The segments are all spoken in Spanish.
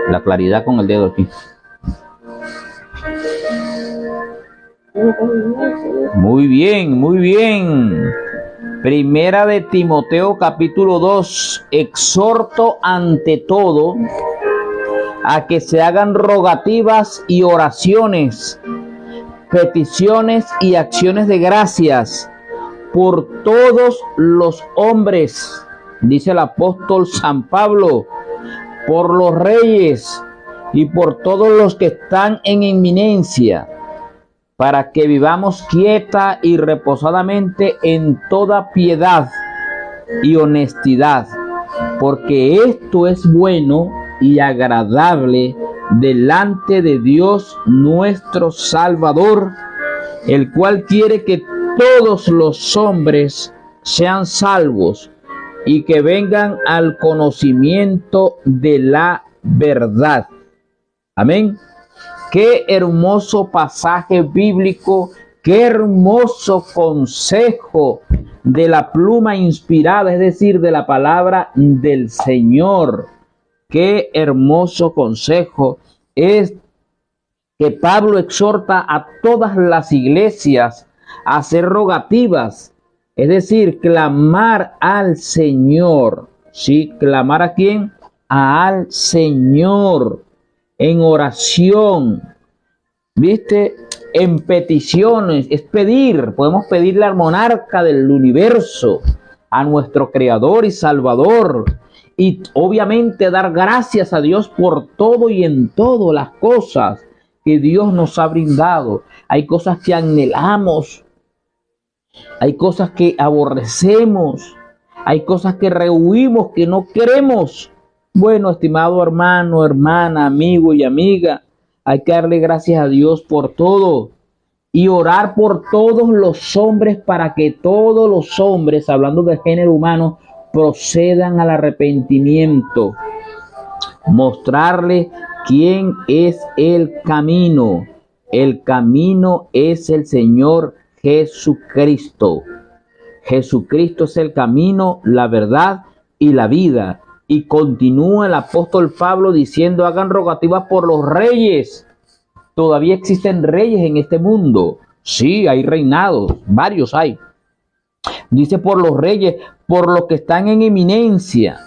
La claridad con el dedo aquí. Muy bien, muy bien. Primera de Timoteo capítulo 2. Exhorto ante todo a que se hagan rogativas y oraciones, peticiones y acciones de gracias por todos los hombres, dice el apóstol San Pablo, por los reyes y por todos los que están en eminencia, para que vivamos quieta y reposadamente en toda piedad y honestidad, porque esto es bueno y agradable delante de Dios nuestro Salvador, el cual quiere que todos los hombres sean salvos y que vengan al conocimiento de la verdad. Amén. Qué hermoso pasaje bíblico, qué hermoso consejo de la pluma inspirada, es decir, de la palabra del Señor. Qué hermoso consejo es que Pablo exhorta a todas las iglesias a hacer rogativas, es decir, clamar al Señor. ¿Sí? ¿Clamar a quién? Al Señor. En oración, ¿viste? En peticiones, es pedir, podemos pedirle al monarca del universo, a nuestro Creador y Salvador, y obviamente dar gracias a Dios por todo y en todo las cosas que Dios nos ha brindado. Hay cosas que anhelamos, hay cosas que aborrecemos, hay cosas que rehuimos, que no queremos. Bueno, estimado hermano, hermana, amigo y amiga, hay que darle gracias a Dios por todo y orar por todos los hombres para que todos los hombres, hablando del género humano, procedan al arrepentimiento. Mostrarle quién es el camino. El camino es el Señor Jesucristo. Jesucristo es el camino, la verdad y la vida. Y continúa el apóstol Pablo diciendo, hagan rogativas por los reyes. Todavía existen reyes en este mundo. Sí, hay reinados, varios hay. Dice por los reyes, por los que están en eminencia.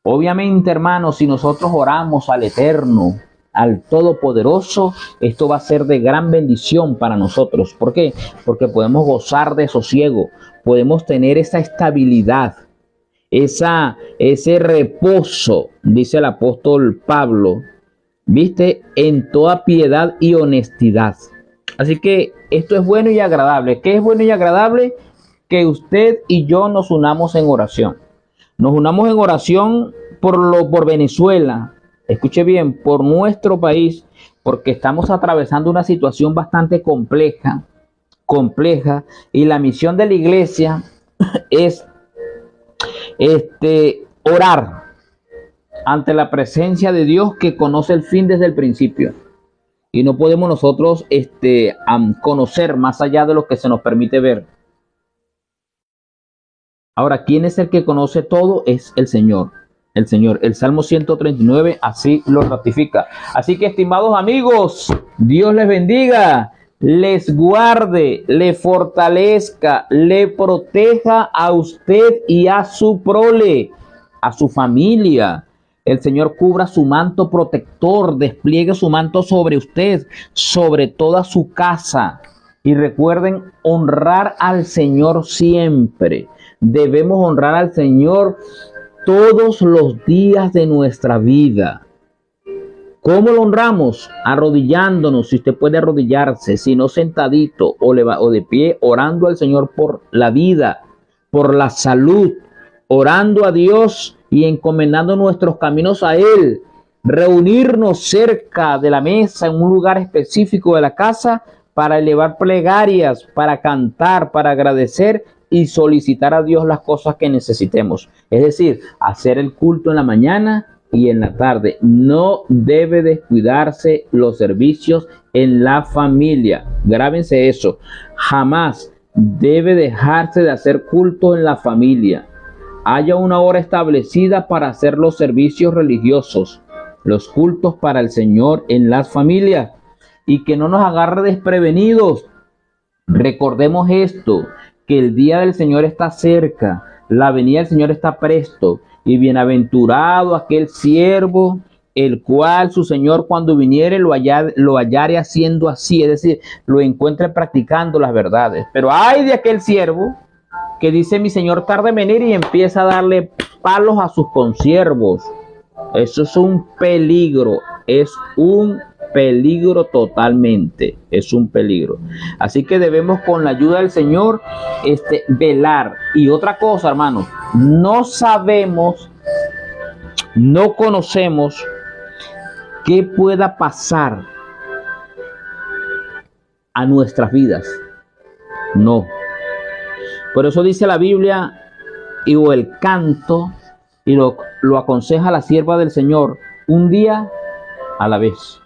Obviamente, hermanos, si nosotros oramos al Eterno, al Todopoderoso, esto va a ser de gran bendición para nosotros. ¿Por qué? Porque podemos gozar de sosiego, podemos tener esa estabilidad, ese reposo, dice el apóstol Pablo, viste, en toda piedad y honestidad. Así que esto es bueno y agradable. ¿Qué es bueno y agradable? Que usted y yo nos unamos en oración. Nos unamos en oración por Venezuela. Escuche bien, por nuestro país, porque estamos atravesando una situación bastante compleja, y la misión de la iglesia es orar ante la presencia de Dios, que conoce el fin desde el principio, y no podemos nosotros conocer más allá de lo que se nos permite ver. Ahora, ¿quién es el que conoce todo? Es el Señor. El Señor. El Salmo 139 así lo ratifica. Así que, estimados amigos, Dios les bendiga, les guarde, le fortalezca, le proteja a usted y a su prole, a su familia. El Señor cubra su manto protector, despliegue su manto sobre usted, sobre toda su casa. Y recuerden honrar al Señor siempre. Debemos honrar al Señor todos los días de nuestra vida. ¿Cómo lo honramos? Arrodillándonos, si usted puede arrodillarse, si no sentadito o de pie, orando al Señor por la vida, por la salud, orando a Dios y encomendando nuestros caminos a Él. Reunirnos cerca de la mesa en un lugar específico de la casa para elevar plegarias, para cantar, para agradecer y solicitar a Dios las cosas que necesitemos. Es decir, hacer el culto en la mañana y en la tarde. No debe descuidarse los servicios en la familia. Grábense eso. Jamás debe dejarse de hacer culto en la familia. haya una hora establecida para hacer los servicios religiosos, los cultos para el Señor en las familias, y que no nos agarre desprevenidos. Recordemos esto, que el día del Señor está cerca, la venida del Señor está presto, y bienaventurado aquel siervo el cual su Señor cuando viniere lo hallare haciendo así, es decir, lo encuentre practicando las verdades. Pero ay de aquel siervo que dice: mi Señor tarda en venir, y empieza a darle palos a sus consiervos. Eso es un peligro, totalmente, es un peligro. Así que debemos, con la ayuda del Señor, velar. Y otra cosa, hermanos, no sabemos, no conocemos qué pueda pasar a nuestras vidas. No. Por eso dice la Biblia, o el canto, y lo aconseja la sierva del Señor: un día a la vez.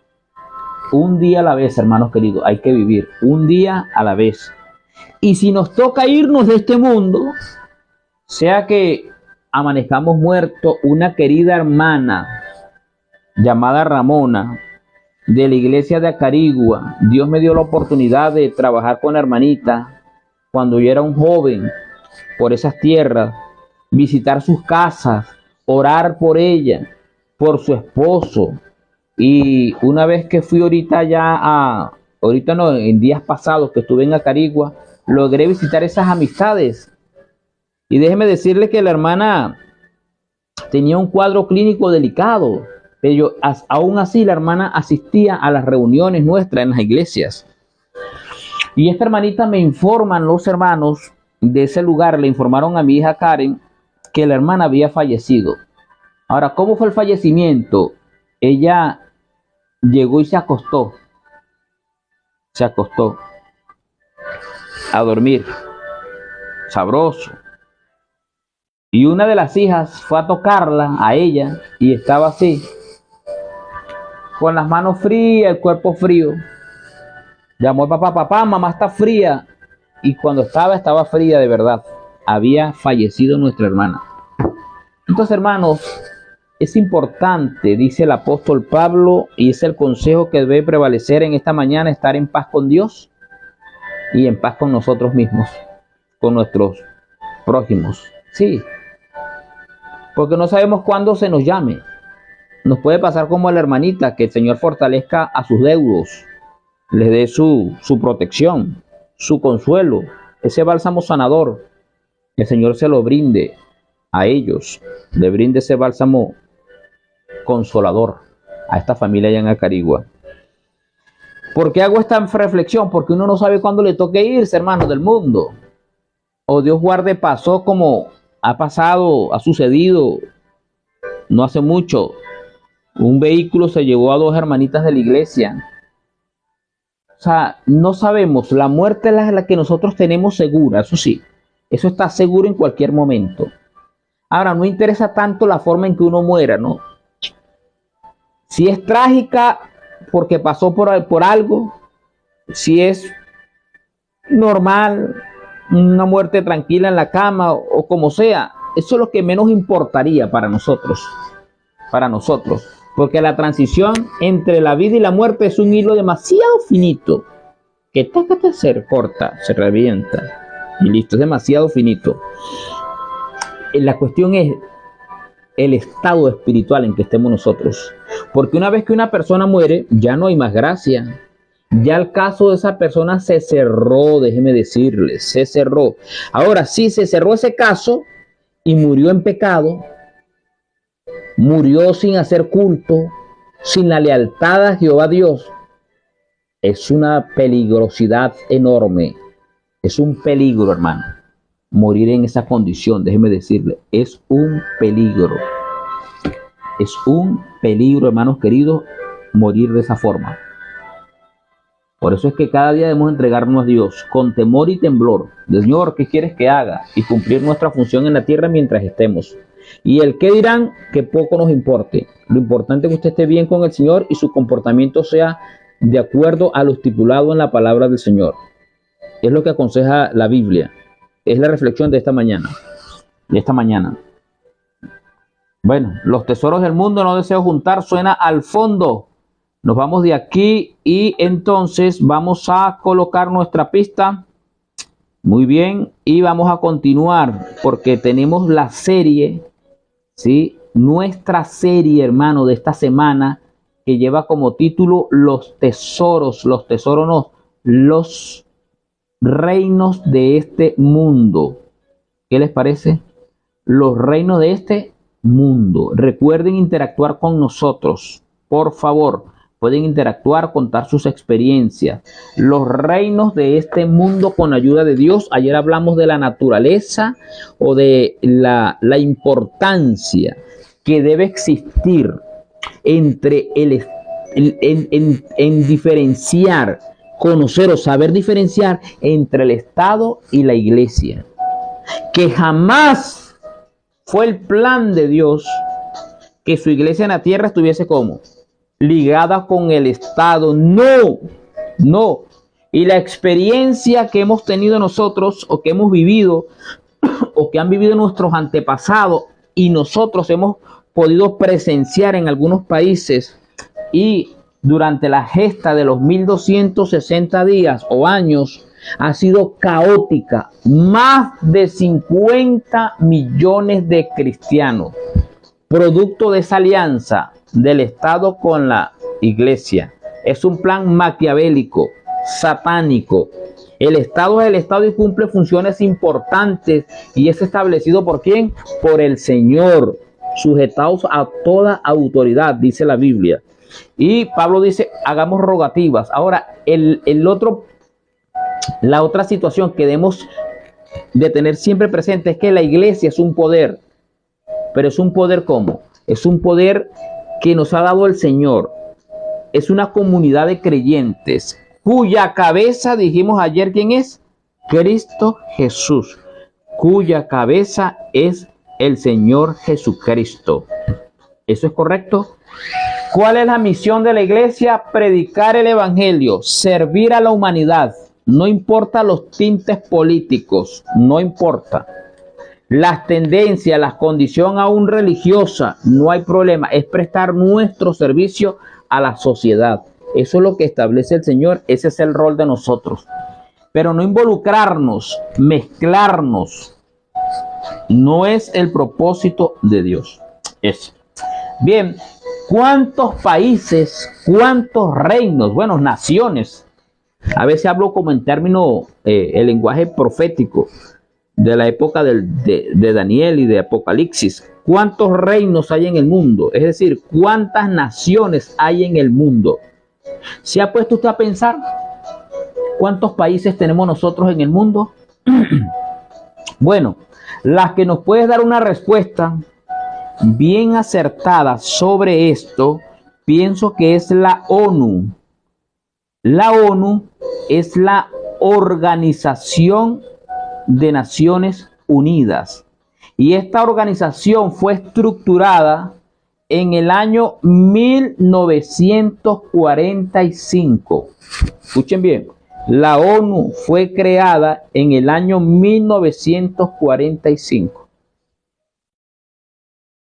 Un día a la vez, hermanos queridos, hay que vivir un día a la vez. Y si nos toca irnos de este mundo, sea que amanezcamos muertos, una querida hermana llamada Ramona, de la iglesia de Acarigua, Dios me dio la oportunidad de trabajar con la hermanita cuando yo era un joven por esas tierras, visitar sus casas, orar por ella, por su esposo. Y una vez que fui en días pasados que estuve en Acarigua, logré visitar esas amistades. Y déjeme decirle que la hermana tenía un cuadro clínico delicado, pero aún así la hermana asistía a las reuniones nuestras en las iglesias. Y esta hermanita me informan los hermanos de ese lugar, le informaron a mi hija Karen que la hermana había fallecido. Ahora, ¿cómo fue el fallecimiento? Ella llegó y se acostó a dormir, sabroso. Y una de las hijas fue a tocarla a ella y estaba así, con las manos frías, el cuerpo frío. Llamó a papá, mamá está fría. Y cuando estaba fría de verdad. Había fallecido nuestra hermana. Entonces, hermanos, es importante, dice el apóstol Pablo, y es el consejo que debe prevalecer en esta mañana: estar en paz con Dios y en paz con nosotros mismos, con nuestros prójimos. Sí, porque no sabemos cuándo se nos llame. Nos puede pasar como a la hermanita, que el Señor fortalezca a sus deudos, les dé su protección, su consuelo, ese bálsamo sanador. El Señor se lo brinde a ellos, le brinde ese bálsamo consolador a esta familia allá en Acarigua. ¿Por qué hago esta reflexión? Porque uno no sabe cuándo le toque irse, hermanos, del mundo. O Dios guarde, pasó como ha sucedido no hace mucho. Un vehículo se llevó a 2 hermanitas de la iglesia. O sea, no sabemos. La muerte es la que nosotros tenemos segura, eso sí. Eso está seguro en cualquier momento. Ahora, no interesa tanto la forma en que uno muera, ¿no? Si es trágica porque pasó por algo, si es normal, una muerte tranquila en la cama o como sea, eso es lo que menos importaría para nosotros. Porque la transición entre la vida y la muerte es un hilo demasiado finito, que se corta, se revienta y listo, es demasiado finito. La cuestión es el estado espiritual en que estemos nosotros, porque una vez que una persona muere, ya no hay más gracia. Ya el caso de esa persona se cerró, déjeme decirles, se cerró. Ahora, si se cerró ese caso y murió en pecado, murió sin hacer culto, sin la lealtad a Jehová Dios, es una peligrosidad enorme. Es un peligro, hermano, morir en esa condición. Déjeme decirle, es un peligro. Es un peligro, hermanos queridos, morir de esa forma. Por eso es que cada día debemos entregarnos a Dios con temor y temblor. Señor, ¿qué quieres que haga? Y cumplir nuestra función en la tierra mientras estemos. Y el que dirán, que poco nos importe. Lo importante es que usted esté bien con el Señor y su comportamiento sea de acuerdo a lo estipulado en la palabra del Señor. Es lo que aconseja la Biblia. Es la reflexión de esta mañana. Bueno, los tesoros del mundo no deseo juntar, suena al fondo. Nos vamos de aquí y entonces vamos a colocar nuestra pista. Muy bien, y vamos a continuar porque tenemos la serie, ¿sí? Nuestra serie, hermano, de esta semana que lleva como título los tesoros no, los reinos de este mundo. ¿Qué les parece? Los reinos de este mundo. Recuerden interactuar con nosotros, por favor. Pueden interactuar, contar sus experiencias. Los reinos de este mundo con ayuda de Dios. Ayer hablamos de la naturaleza o de la importancia que debe existir entre en diferenciar, conocer o saber diferenciar entre el Estado y la iglesia. Que jamás fue el plan de Dios que su iglesia en la tierra estuviese como ligada con el Estado. No, no. Y la experiencia que hemos tenido nosotros o que hemos vivido o que han vivido nuestros antepasados y nosotros hemos podido presenciar en algunos países y durante la gesta de los 1260 días o años ha sido caótica. Más de 50 millones de cristianos, producto de esa alianza del Estado con la iglesia. Es un plan maquiavélico, satánico. El Estado es el Estado y cumple funciones importantes y es establecido ¿por quién? Por el Señor, sujetados a toda autoridad, dice la Biblia. Y Pablo dice, hagamos rogativas. Ahora, la otra situación que debemos de tener siempre presente es que la iglesia es un poder. Pero es un poder ¿cómo? Es un poder que nos ha dado el Señor. Es una comunidad de creyentes cuya cabeza, dijimos ayer, ¿quién es? Cristo Jesús, cuya cabeza es el Señor Jesucristo. ¿Eso es correcto? ¿Cuál es la misión de la iglesia? Predicar el evangelio, servir a la humanidad. No importa los tintes políticos, no importa. Las tendencias, las condiciones aún religiosas, no hay problema. Es prestar nuestro servicio a la sociedad. Eso es lo que establece el Señor. Ese es el rol de nosotros. Pero no involucrarnos, mezclarnos. No es el propósito de Dios. Eso. Bien, ¿cuántos países, cuántos reinos, bueno, naciones? A veces hablo como en términos, el lenguaje profético de la época de Daniel y de Apocalipsis. ¿Cuántos reinos hay en el mundo? Es decir, ¿cuántas naciones hay en el mundo? ¿Se ha puesto usted a pensar cuántos países tenemos nosotros en el mundo? Bueno, las que nos puedes dar una respuesta bien acertada sobre esto, pienso que es la ONU. La ONU es la Organización de Naciones Unidas. Y esta organización fue estructurada en el año 1945. Escuchen bien, la ONU fue creada en el año 1945.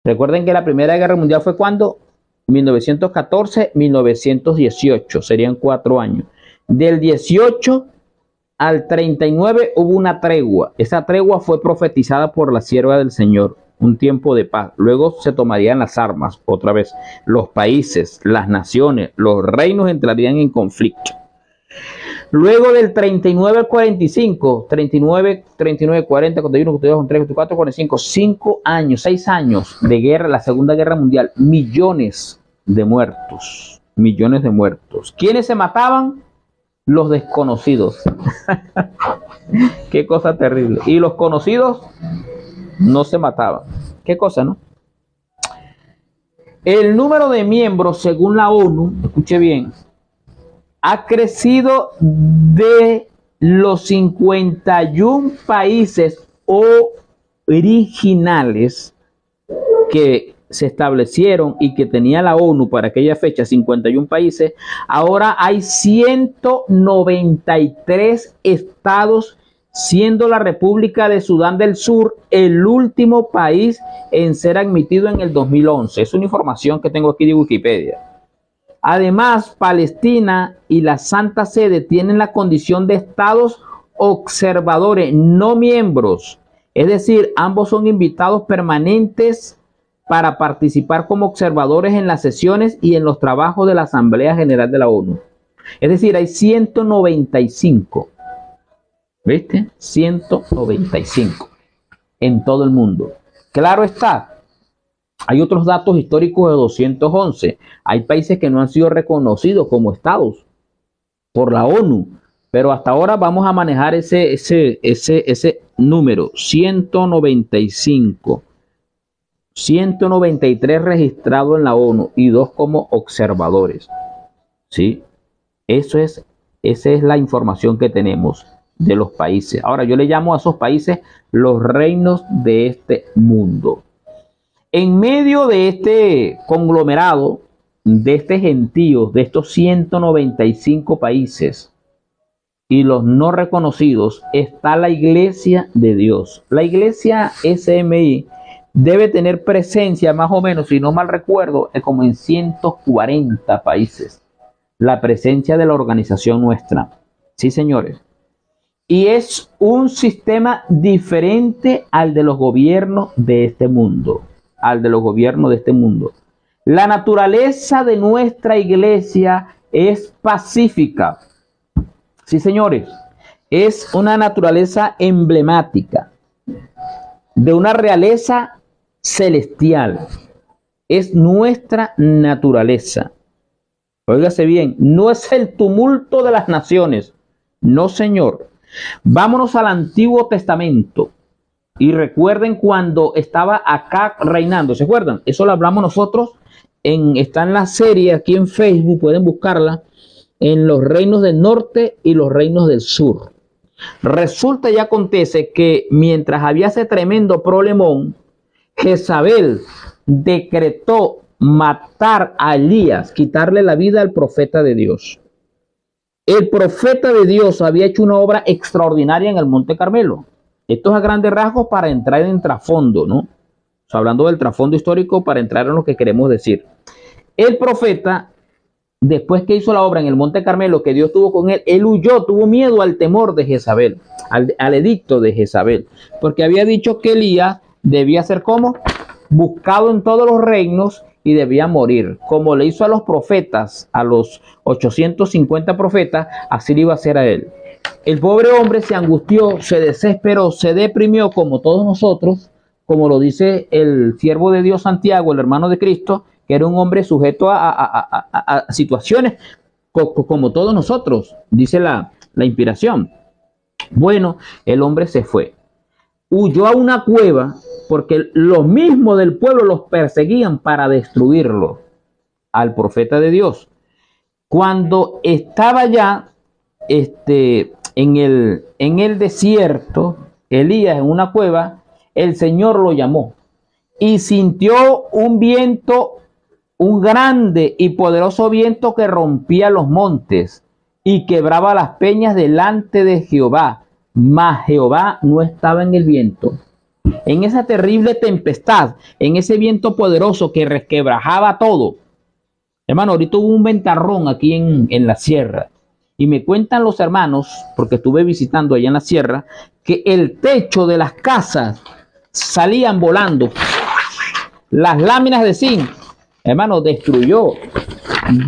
Recuerden que la Primera Guerra Mundial fue cuando 1914-1918, serían 4 años. Del 18 al 39 hubo una tregua. Esa tregua fue profetizada por la sierva del Señor, un tiempo de paz. Luego se tomarían las armas, otra vez. Los países, las naciones, los reinos entrarían en conflicto. Luego del 39 al 45, 39, 40, 41, 42, 43, 44, 45, 5 años, 6 años de guerra, la Segunda Guerra Mundial, millones de muertos, millones de muertos. ¿Quiénes se mataban? Los desconocidos. Qué cosa terrible. Y los conocidos no se mataban. Qué cosa, ¿no? El número de miembros, según la ONU, escuche bien, ha crecido de los 51 países originales que se establecieron y que tenía la ONU para aquella fecha, 51 países. Ahora hay 193 estados siendo la República de Sudán del Sur el último país en ser admitido en el 2011. Es una información que tengo aquí de Wikipedia. Además, Palestina y la Santa Sede tienen la condición de estados observadores, no miembros. Es decir, ambos son invitados permanentes para participar como observadores en las sesiones y en los trabajos de la Asamblea General de la ONU. Es decir, hay 195. ¿Viste? 195 en todo el mundo. Claro está, hay otros datos históricos de 211. Hay países que no han sido reconocidos como estados por la ONU, pero hasta ahora vamos a manejar ese número, 195. 193 registrados en la ONU y 2 como observadores. ¿Sí? Esa es la información que tenemos de los países. Ahora, yo le llamo a esos países los reinos de este mundo. En medio de este conglomerado, de este gentío, de estos 195 países y los no reconocidos, está la Iglesia de Dios. La Iglesia SMI debe tener presencia más o menos, si no mal recuerdo, como en 140 países. La presencia de la organización nuestra. Sí, señores. Y es un sistema diferente al de los gobiernos de este mundo. La naturaleza de nuestra iglesia es pacífica. Sí, señores. Es una naturaleza emblemática de una realeza celestial. Es nuestra naturaleza. Óigase bien, no es el tumulto de las naciones. No, señor. Vámonos al Antiguo Testamento. Y recuerden cuando estaba Acab reinando. ¿Se acuerdan? Eso lo hablamos nosotros. Está en la serie aquí en Facebook. Pueden buscarla. En los reinos del norte y los reinos del sur. Resulta y acontece que mientras había ese tremendo problemón, Jezabel decretó matar a Elías, quitarle la vida al profeta de Dios. El profeta de Dios había hecho una obra extraordinaria en el Monte Carmelo. Esto es a grandes rasgos para entrar en trasfondo, ¿no? O sea, hablando del trasfondo histórico para entrar en lo que queremos decir. El profeta, después que hizo la obra en el Monte Carmelo, que Dios tuvo con él huyó, tuvo miedo al temor de Jezabel, al edicto de Jezabel, porque había dicho que Elías debía ser como buscado en todos los reinos y debía morir. Como le hizo a los profetas, a los 850 profetas, así le iba a hacer a él. El pobre hombre se angustió, se desesperó, se deprimió como todos nosotros, como lo dice el siervo de Dios Santiago, el hermano de Cristo, que era un hombre sujeto a situaciones como todos nosotros, dice la inspiración. Bueno, el hombre se fue. Huyó a una cueva porque los mismos del pueblo los perseguían para destruirlo al profeta de Dios. Cuando estaba ya en el desierto, Elías en una cueva, el Señor lo llamó y sintió un viento, un grande y poderoso viento que rompía los montes y quebraba las peñas delante de Jehová. Mas Jehová no estaba en el viento. En esa terrible tempestad, en ese viento poderoso que resquebrajaba todo. Hermano, ahorita hubo un ventarrón aquí en la sierra. Y me cuentan los hermanos, porque estuve visitando allá en la sierra, que el techo de las casas salían volando. Las láminas de zinc, hermano, destruyó,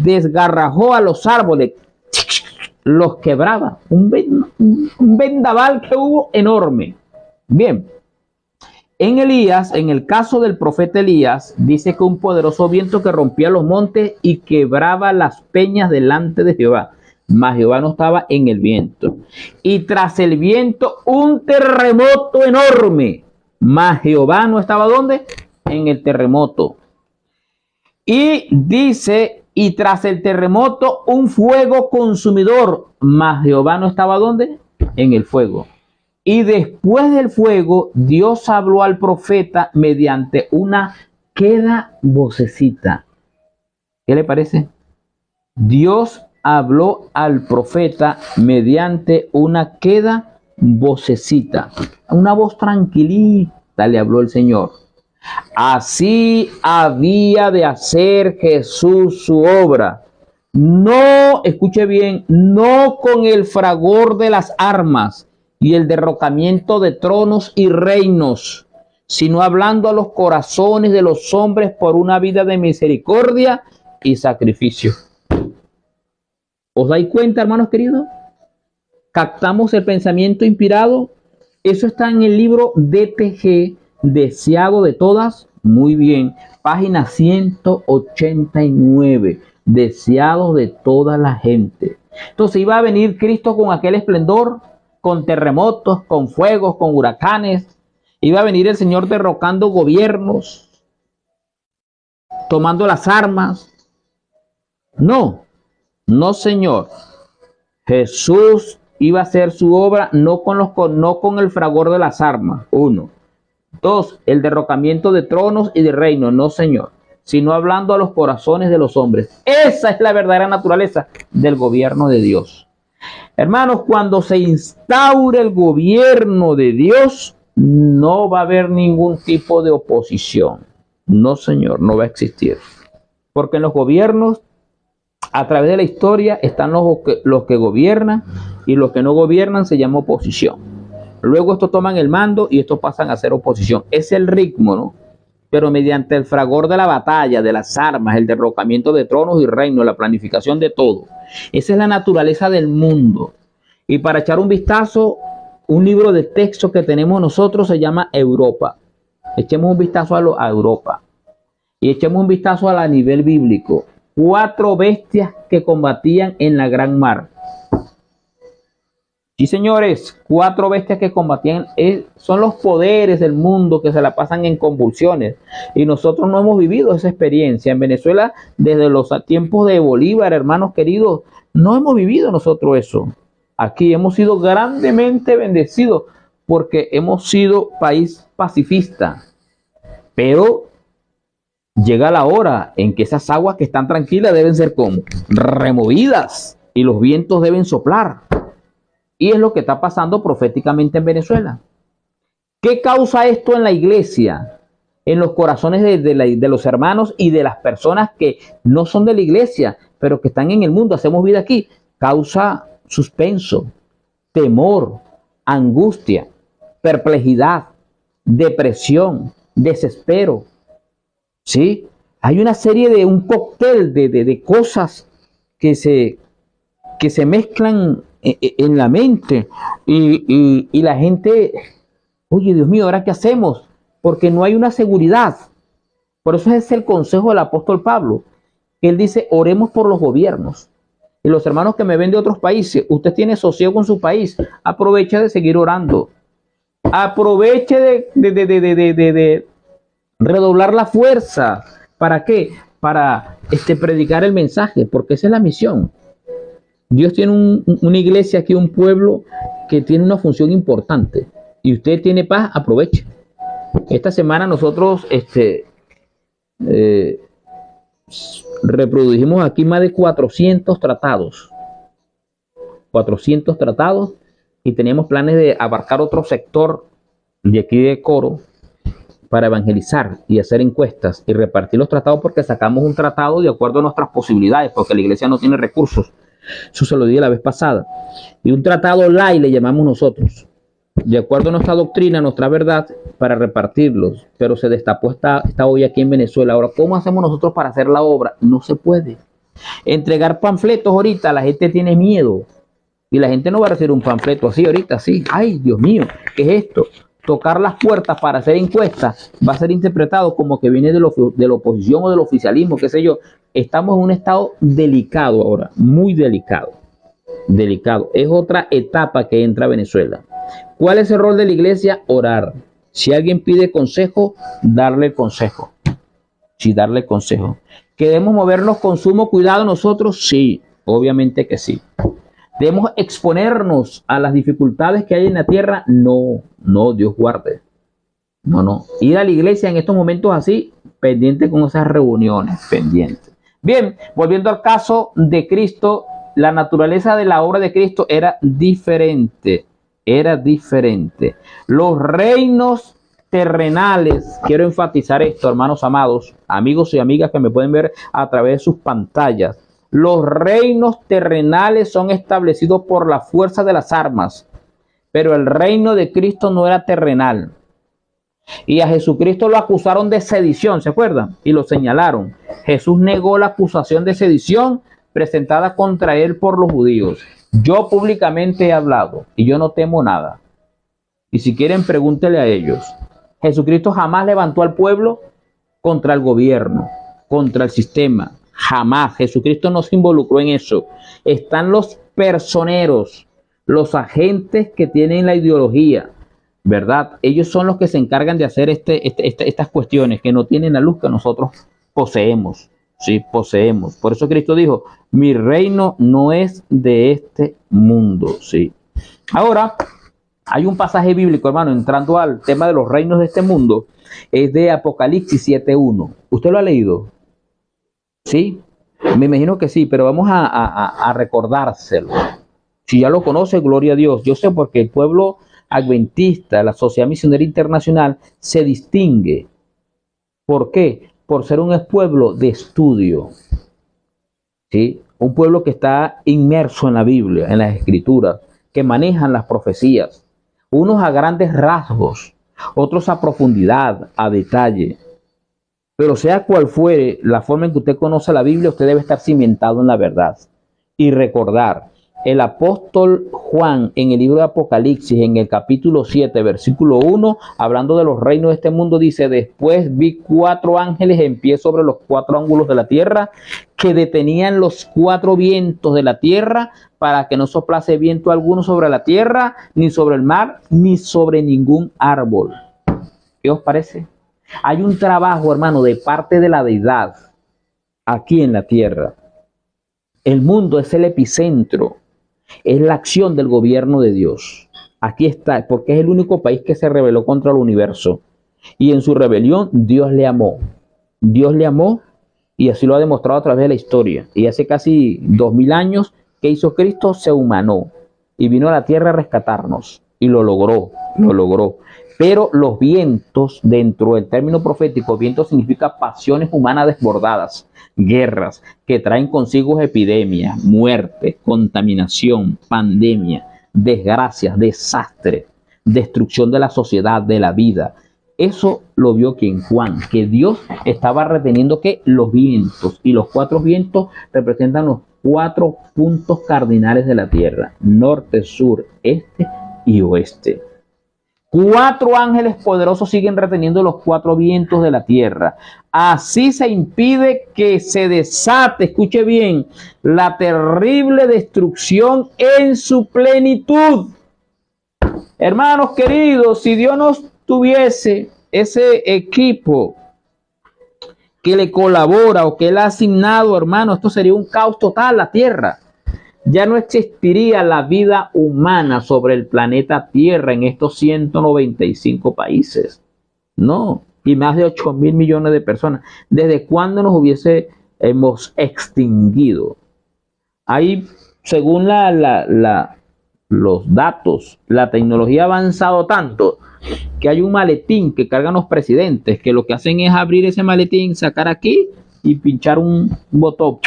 desgarrajó a los árboles, los quebraba. Un vendaval que hubo enorme. Bien. En Elías, en el caso del profeta Elías, dice que un poderoso viento que rompía los montes y quebraba las peñas delante de Jehová. Mas Jehová no estaba en el viento. Y tras el viento, un terremoto enorme. Mas Jehová no estaba ¿dónde? En el terremoto. Y dice, y tras el terremoto, un fuego consumidor. Mas Jehová no estaba ¿dónde? En el fuego. Y después del fuego, Dios habló al profeta mediante una queda vocecita. ¿Qué le parece? Dios habló al profeta mediante una queda vocecita, una voz tranquilita le habló el Señor. Así había de hacer Jesús su obra. No, escuche bien, no con el fragor de las armas y el derrocamiento de tronos y reinos, sino hablando a los corazones de los hombres por una vida de misericordia y sacrificio. ¿Os dais cuenta, hermanos queridos? ¿Captamos el pensamiento inspirado? Eso está en el libro DTG, Deseado de Todas. Muy bien, página 189. Deseados de toda la gente. Entonces iba a venir Cristo con aquel esplendor, con terremotos, con fuegos, con huracanes. Iba a venir el Señor derrocando gobiernos, tomando las armas. No, no, Señor. Jesús iba a hacer su obra no con el fragor de las armas. 1. 2. El derrocamiento de tronos y de reinos. No, Señor. Sino hablando a los corazones de los hombres. Esa es la verdadera naturaleza del gobierno de Dios. Hermanos, cuando se instaure el gobierno de Dios, no va a haber ningún tipo de oposición. No, Señor, no va a existir. Porque en los gobiernos, a través de la historia, están los que gobiernan, y los que no gobiernan se llama oposición. Luego estos toman el mando y estos pasan a ser oposición. Es el ritmo, ¿no? Pero mediante el fragor de la batalla, de las armas, el derrocamiento de tronos y reinos, la planificación de todo. Esa es la naturaleza del mundo. Y para echar un vistazo, un libro de texto que tenemos nosotros se llama Europa. Echemos un vistazo a Europa. Y echemos un vistazo a nivel bíblico. 4 bestias que combatían en la gran mar. Sí, señores, 4 bestias que combatían, son los poderes del mundo que se la pasan en convulsiones. Y nosotros no hemos vivido esa experiencia. En Venezuela, desde los tiempos de Bolívar, hermanos queridos, no hemos vivido nosotros eso. Aquí hemos sido grandemente bendecidos porque hemos sido país pacifista. Pero llega la hora en que esas aguas que están tranquilas deben ser como removidas y los vientos deben soplar. Y es lo que está pasando proféticamente en Venezuela. ¿Qué causa esto en la iglesia? En los corazones de los hermanos y de las personas que no son de la iglesia, pero que están en el mundo, hacemos vida aquí. Causa suspenso, temor, angustia, perplejidad, depresión, desespero. ¿Sí? Hay una serie de un cóctel de cosas que se mezclan en la mente y la gente, oye, Dios mío, ¿ahora qué hacemos? Porque no hay una seguridad. Por eso es el consejo del apóstol Pablo. Él dice, oremos por los gobiernos. Y los hermanos que me ven de otros países, usted tiene sosiego en su país, aproveche de seguir orando. Aproveche de redoblar la fuerza. ¿Para qué? Para predicar el mensaje, porque esa es la misión. Dios tiene una iglesia aquí, un pueblo que tiene una función importante. Y usted tiene paz, aproveche. Esta semana nosotros reprodujimos aquí más de 400 tratados. 400 tratados y teníamos planes de abarcar otro sector de aquí de Coro para evangelizar y hacer encuestas y repartir los tratados, porque sacamos un tratado de acuerdo a nuestras posibilidades, porque la iglesia no tiene recursos. Eso se lo dije la vez pasada. Y un tratado light le llamamos nosotros, de acuerdo a nuestra doctrina, nuestra verdad, para repartirlos. Pero se destapó esta hoy aquí en Venezuela. Ahora, ¿cómo hacemos nosotros para hacer la obra? No se puede. Entregar panfletos ahorita, la gente tiene miedo. Y la gente no va a recibir un panfleto así ahorita, así. Ay, Dios mío, ¿qué es esto? Tocar las puertas para hacer encuestas va a ser interpretado como que viene de la oposición o del oficialismo, qué sé yo. Estamos en un estado delicado ahora, muy delicado. Delicado. Es otra etapa que entra Venezuela. ¿Cuál es el rol de la iglesia? Orar. Si alguien pide consejo, darle el consejo. Sí, darle el consejo. ¿Queremos movernos con sumo cuidado nosotros? Sí, obviamente que sí. ¿Debemos exponernos a las dificultades que hay en la tierra? No, no, Dios guarde. No, no. Ir a la iglesia en estos momentos así, pendiente con esas reuniones, pendiente. Bien, volviendo al caso de Cristo, la naturaleza de la obra de Cristo era diferente. era diferente. Los reinos terrenales, quiero enfatizar esto, hermanos amados, amigos y amigas que me pueden ver a través de sus pantallas. Los reinos terrenales son establecidos por la fuerza de las armas, pero el reino de Cristo no era terrenal. Y a Jesucristo lo acusaron de sedición, ¿se acuerdan? Y lo señalaron. Jesús negó la acusación de sedición presentada contra él por los judíos. Yo públicamente he hablado y yo no temo nada. Y si quieren, pregúntele a ellos. Jesucristo jamás levantó al pueblo contra el gobierno, contra el sistema. Jamás. Jesucristo no se involucró en eso. Están los personeros, los agentes que tienen la ideología, ¿verdad? Ellos son los que se encargan de hacer estas cuestiones que no tienen la luz que nosotros poseemos. Sí, poseemos. Por eso Cristo dijo, mi reino no es de este mundo. Sí. Ahora, hay un pasaje bíblico, hermano, entrando al tema de los reinos de este mundo, es de Apocalipsis 7:1. ¿Usted lo ha leído? Sí, me imagino que sí, pero vamos a recordárselo. Si ya lo conoce, gloria a Dios. Yo sé porque el pueblo adventista, la Sociedad Misionera Internacional, se distingue. ¿Por qué? Por ser un pueblo de estudio. ¿Sí? Un pueblo que está inmerso en la Biblia, en las Escrituras, que manejan las profecías. Unos a grandes rasgos, otros a profundidad, a detalle. Pero sea cual fuere la forma en que usted conoce la Biblia, usted debe estar cimentado en la verdad. Y recordar, el apóstol Juan en el libro de Apocalipsis, en el capítulo 7, versículo 1, hablando de los reinos de este mundo, dice, después vi 4 ángeles en pie sobre los 4 ángulos de la tierra, que detenían los 4 vientos de la tierra, para que no soplase viento alguno sobre la tierra, ni sobre el mar, ni sobre ningún árbol. ¿Qué os parece? Hay un trabajo, hermano, de parte de la deidad aquí en la tierra. El mundo es el epicentro, es la acción del gobierno de Dios. Aquí está, porque es el único país que se rebeló contra el universo. Y en su rebelión, Dios le amó. Dios le amó y así lo ha demostrado a través de la historia. Y hace casi 2000 años que hizo Cristo, se humanó y vino a la tierra a rescatarnos. Y lo logró, lo logró. Pero los vientos, dentro del término profético, viento significa pasiones humanas desbordadas, guerras que traen consigo epidemias, muerte, contaminación, pandemia, desgracias, desastre, destrucción de la sociedad, de la vida. Eso lo vio quien Juan, que Dios estaba reteniendo que los vientos, y los 4 vientos representan los 4 puntos cardinales de la tierra: norte, sur, este y oeste. 4 ángeles poderosos siguen reteniendo los 4 vientos de la tierra. Así se impide que se desate, escuche bien, la terrible destrucción en su plenitud. Hermanos queridos, si Dios nos tuviese ese equipo que le colabora o que él ha asignado, hermano, esto sería un caos total, la tierra. Ya no existiría la vida humana sobre el planeta Tierra en estos 195 países. No, y más de 8.000 millones de personas. ¿Desde cuándo nos hemos extinguido? Ahí, según los datos, la tecnología ha avanzado tanto que hay un maletín que cargan los presidentes, que lo que hacen es abrir ese maletín, sacar aquí y pinchar un botón.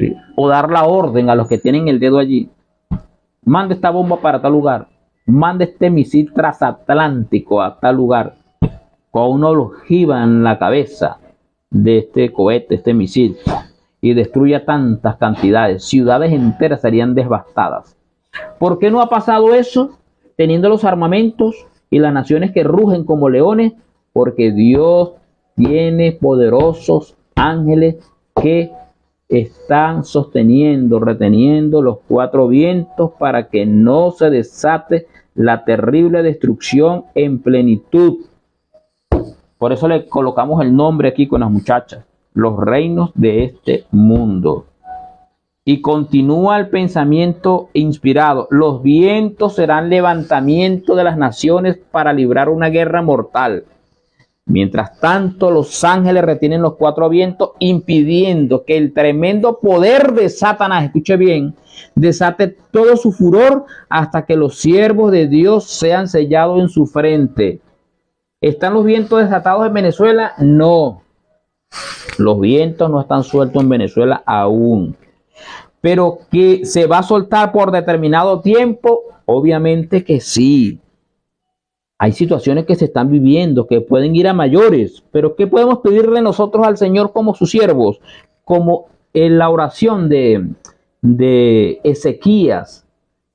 Sí. O dar la orden a los que tienen el dedo allí. Manda esta bomba para tal lugar. Manda este misil transatlántico a tal lugar. Con una ojiva en la cabeza de este cohete, este misil. Y destruya tantas cantidades. Ciudades enteras serían devastadas. ¿Por qué no ha pasado eso? Teniendo los armamentos y las naciones que rugen como leones. Porque Dios tiene poderosos ángeles que están sosteniendo, reteniendo los 4 vientos para que no se desate la terrible destrucción en plenitud. Por eso le colocamos el nombre aquí con las muchachas, los reinos de este mundo. Y continúa el pensamiento inspirado: los vientos serán levantamiento de las naciones para librar una guerra mortal. Mientras tanto, los ángeles retienen los cuatro vientos, impidiendo que el tremendo poder de Satanás, escuche bien, desate todo su furor hasta que los siervos de Dios sean sellados en su frente. ¿Están los vientos desatados en Venezuela? No. Los vientos no están sueltos en Venezuela aún. Pero que se va a soltar por determinado tiempo, obviamente que sí. Hay situaciones que se están viviendo, que pueden ir a mayores, pero ¿qué podemos pedirle nosotros al Señor como sus siervos? Como en la oración de Ezequías,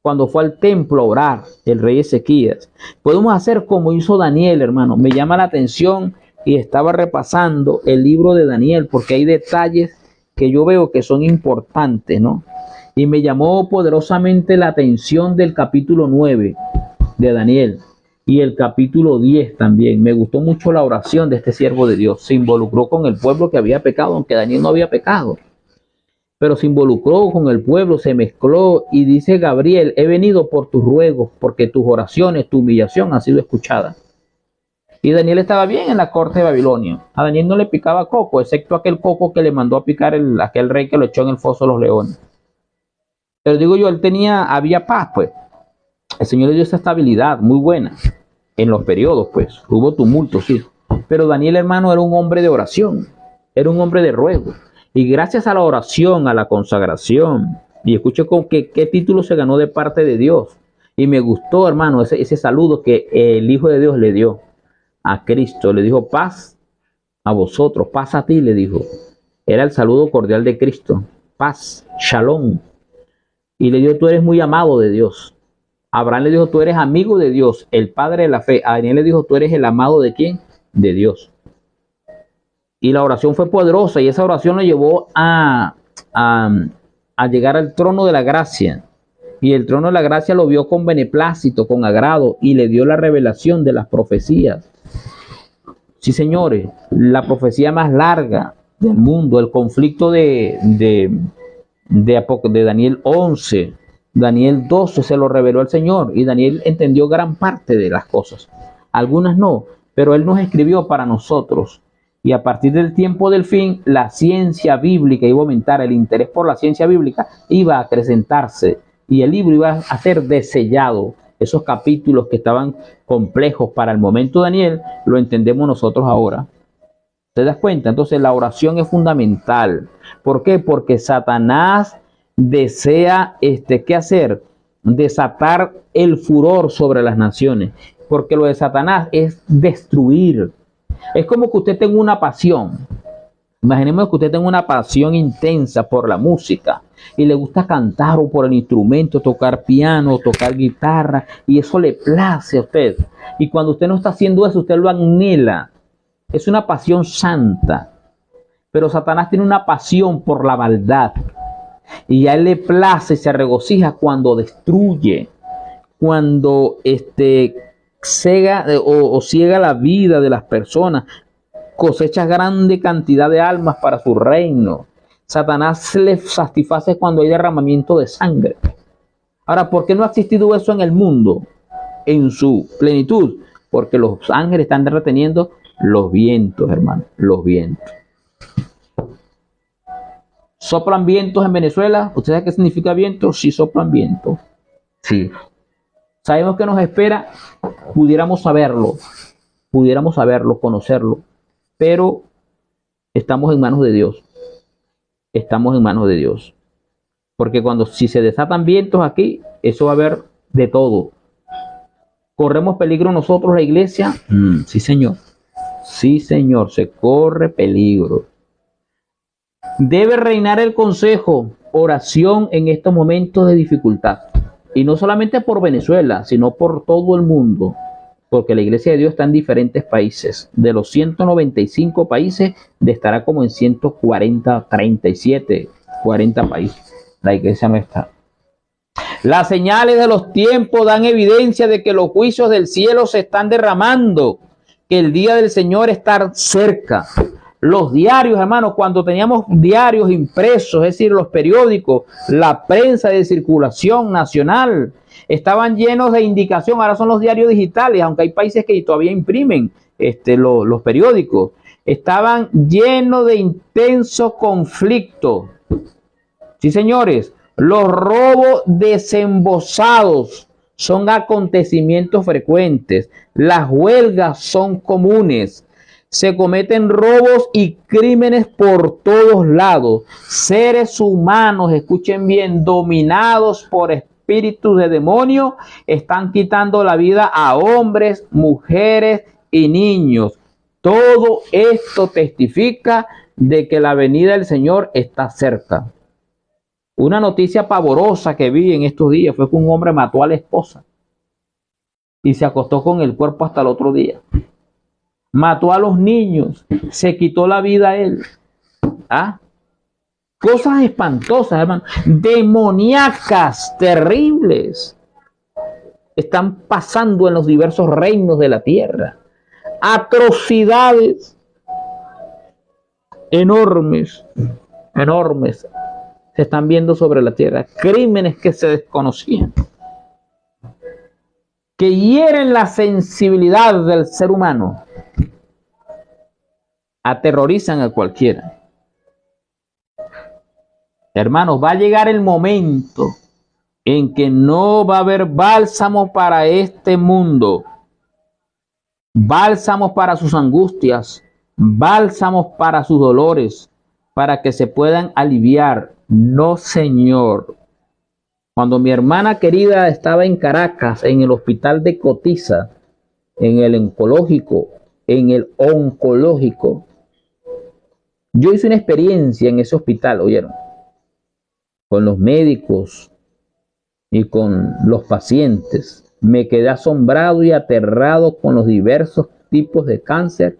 cuando fue al templo a orar, el rey Ezequías. Podemos hacer como hizo Daniel, hermano. Me llama la atención y estaba repasando el libro de Daniel, porque hay detalles que yo veo que son importantes, ¿no? Y me llamó poderosamente la atención del capítulo 9 de Daniel. Y el capítulo 10 también. Me gustó mucho la oración de este siervo de Dios. Se involucró con el pueblo que había pecado, aunque Daniel no había pecado. Pero se involucró con el pueblo, se mezcló y dice Gabriel, he venido por tus ruegos, porque tus oraciones, tu humillación ha sido escuchada. Y Daniel estaba bien en la corte de Babilonia. A Daniel no le picaba coco, excepto aquel coco que le mandó a picar aquel rey que lo echó en el foso de los leones. Pero digo yo, había paz, pues. El Señor le dio esa estabilidad muy buena en los periodos, pues. Hubo tumulto, sí. Pero Daniel, hermano, era un hombre de oración. Era un hombre de ruego. Y gracias a la oración, a la consagración, y escuche con qué título se ganó de parte de Dios. Y me gustó, hermano, ese saludo que el Hijo de Dios le dio a Cristo. Le dijo, paz a vosotros, paz a ti, le dijo. Era el saludo cordial de Cristo. Paz, shalom. Y le dijo, tú eres muy amado de Dios. Abraham le dijo, tú eres amigo de Dios, el padre de la fe. A Daniel le dijo, tú eres el amado de ¿quién? De Dios. Y la oración fue poderosa y esa oración lo llevó a llegar al trono de la gracia. Y el trono de la gracia lo vio con beneplácito, con agrado, y le dio la revelación de las profecías. Sí, señores, la profecía más larga del mundo, el conflicto de Daniel 11, Daniel 12 se lo reveló al Señor y Daniel entendió gran parte de las cosas. Algunas no, pero Él nos escribió para nosotros. Y a partir del tiempo del fin, la ciencia bíblica iba a aumentar, el interés por la ciencia bíblica iba a acrecentarse y el libro iba a ser desellado. Esos capítulos que estaban complejos para el momento de Daniel, lo entendemos nosotros ahora. ¿Te das cuenta? Entonces la oración es fundamental. ¿Por qué? Porque Satanás desea, ¿qué hacer? Desatar el furor sobre las naciones. Porque lo de Satanás es destruir. Es como que usted tenga una pasión. Imaginemos que usted tenga una pasión intensa por la música y le gusta cantar o por el instrumento, tocar piano, tocar guitarra, y eso le place a usted. Y cuando usted no está haciendo eso, usted lo anhela. Es una pasión santa. Pero Satanás tiene una pasión por la maldad. Y a él le place y se regocija cuando destruye, cuando ciega la vida de las personas, cosecha grande cantidad de almas para su reino. Satanás le satisface cuando hay derramamiento de sangre. Ahora, ¿por qué no ha existido eso en el mundo en su plenitud? Porque los ángeles están reteniendo los vientos, hermano, los vientos. ¿Soplan vientos en Venezuela? ¿Usted sabe qué significa viento? Sí, soplan vientos. Sí. Sabemos que nos espera, pudiéramos saberlo, conocerlo, pero estamos en manos de Dios. Estamos en manos de Dios. Porque si se desatan vientos aquí, eso va a haber de todo. ¿Corremos peligro nosotros, la iglesia? Sí, señor. Sí, señor, se corre peligro. Debe reinar el consejo, oración en estos momentos de dificultad. Y no solamente por Venezuela, sino por todo el mundo. Porque la Iglesia de Dios está en diferentes países. De los 195 países, estará como en 140, 37, 40 países. La Iglesia no está. Las señales de los tiempos dan evidencia de que los juicios del cielo se están derramando. Que el día del Señor está cerca. Los diarios, hermanos, cuando teníamos diarios impresos, es decir, los periódicos, la prensa de circulación nacional, estaban llenos de indicación. Ahora son los diarios digitales, aunque hay países que todavía imprimen los periódicos. Estaban llenos de intenso conflicto. Sí, señores, los robos desembosados son acontecimientos frecuentes. Las huelgas son comunes. Se cometen robos y crímenes por todos lados. Seres humanos, escuchen bien, dominados por espíritus de demonio, están quitando la vida a hombres, mujeres y niños. Todo esto testifica de que la venida del Señor está cerca. Una noticia pavorosa que vi en estos días fue que un hombre mató a la esposa y se acostó con el cuerpo hasta el otro día. Mató a los niños, se quitó la vida a él. ¿Ah? Cosas espantosas, hermano, demoníacas, terribles, están pasando en los diversos reinos de la tierra. Atrocidades enormes, enormes, se están viendo sobre la tierra. Crímenes que se desconocían, que hieren la sensibilidad del ser humano, aterrorizan a cualquiera. Hermanos, va a llegar el momento en que no va a haber bálsamo para este mundo, bálsamos para sus angustias, bálsamos para sus dolores, para que se puedan aliviar. No, Señor. Cuando mi hermana querida estaba en Caracas, en el hospital de Cotiza, en el oncológico, yo hice una experiencia en ese hospital, ¿oyeron? Con los médicos y con los pacientes. Me quedé asombrado y aterrado con los diversos tipos de cáncer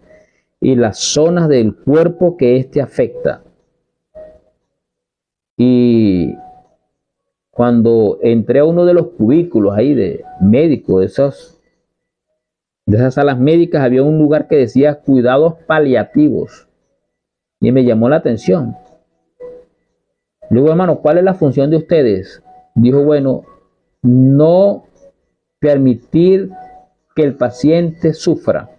y las zonas del cuerpo que éste afecta. Y cuando entré a uno de los cubículos ahí de médico, de esas salas médicas, había un lugar que decía cuidados paliativos. Y me llamó la atención. Luego, hermano, ¿cuál es la función de ustedes? Dijo, bueno, no permitir que el paciente sufra.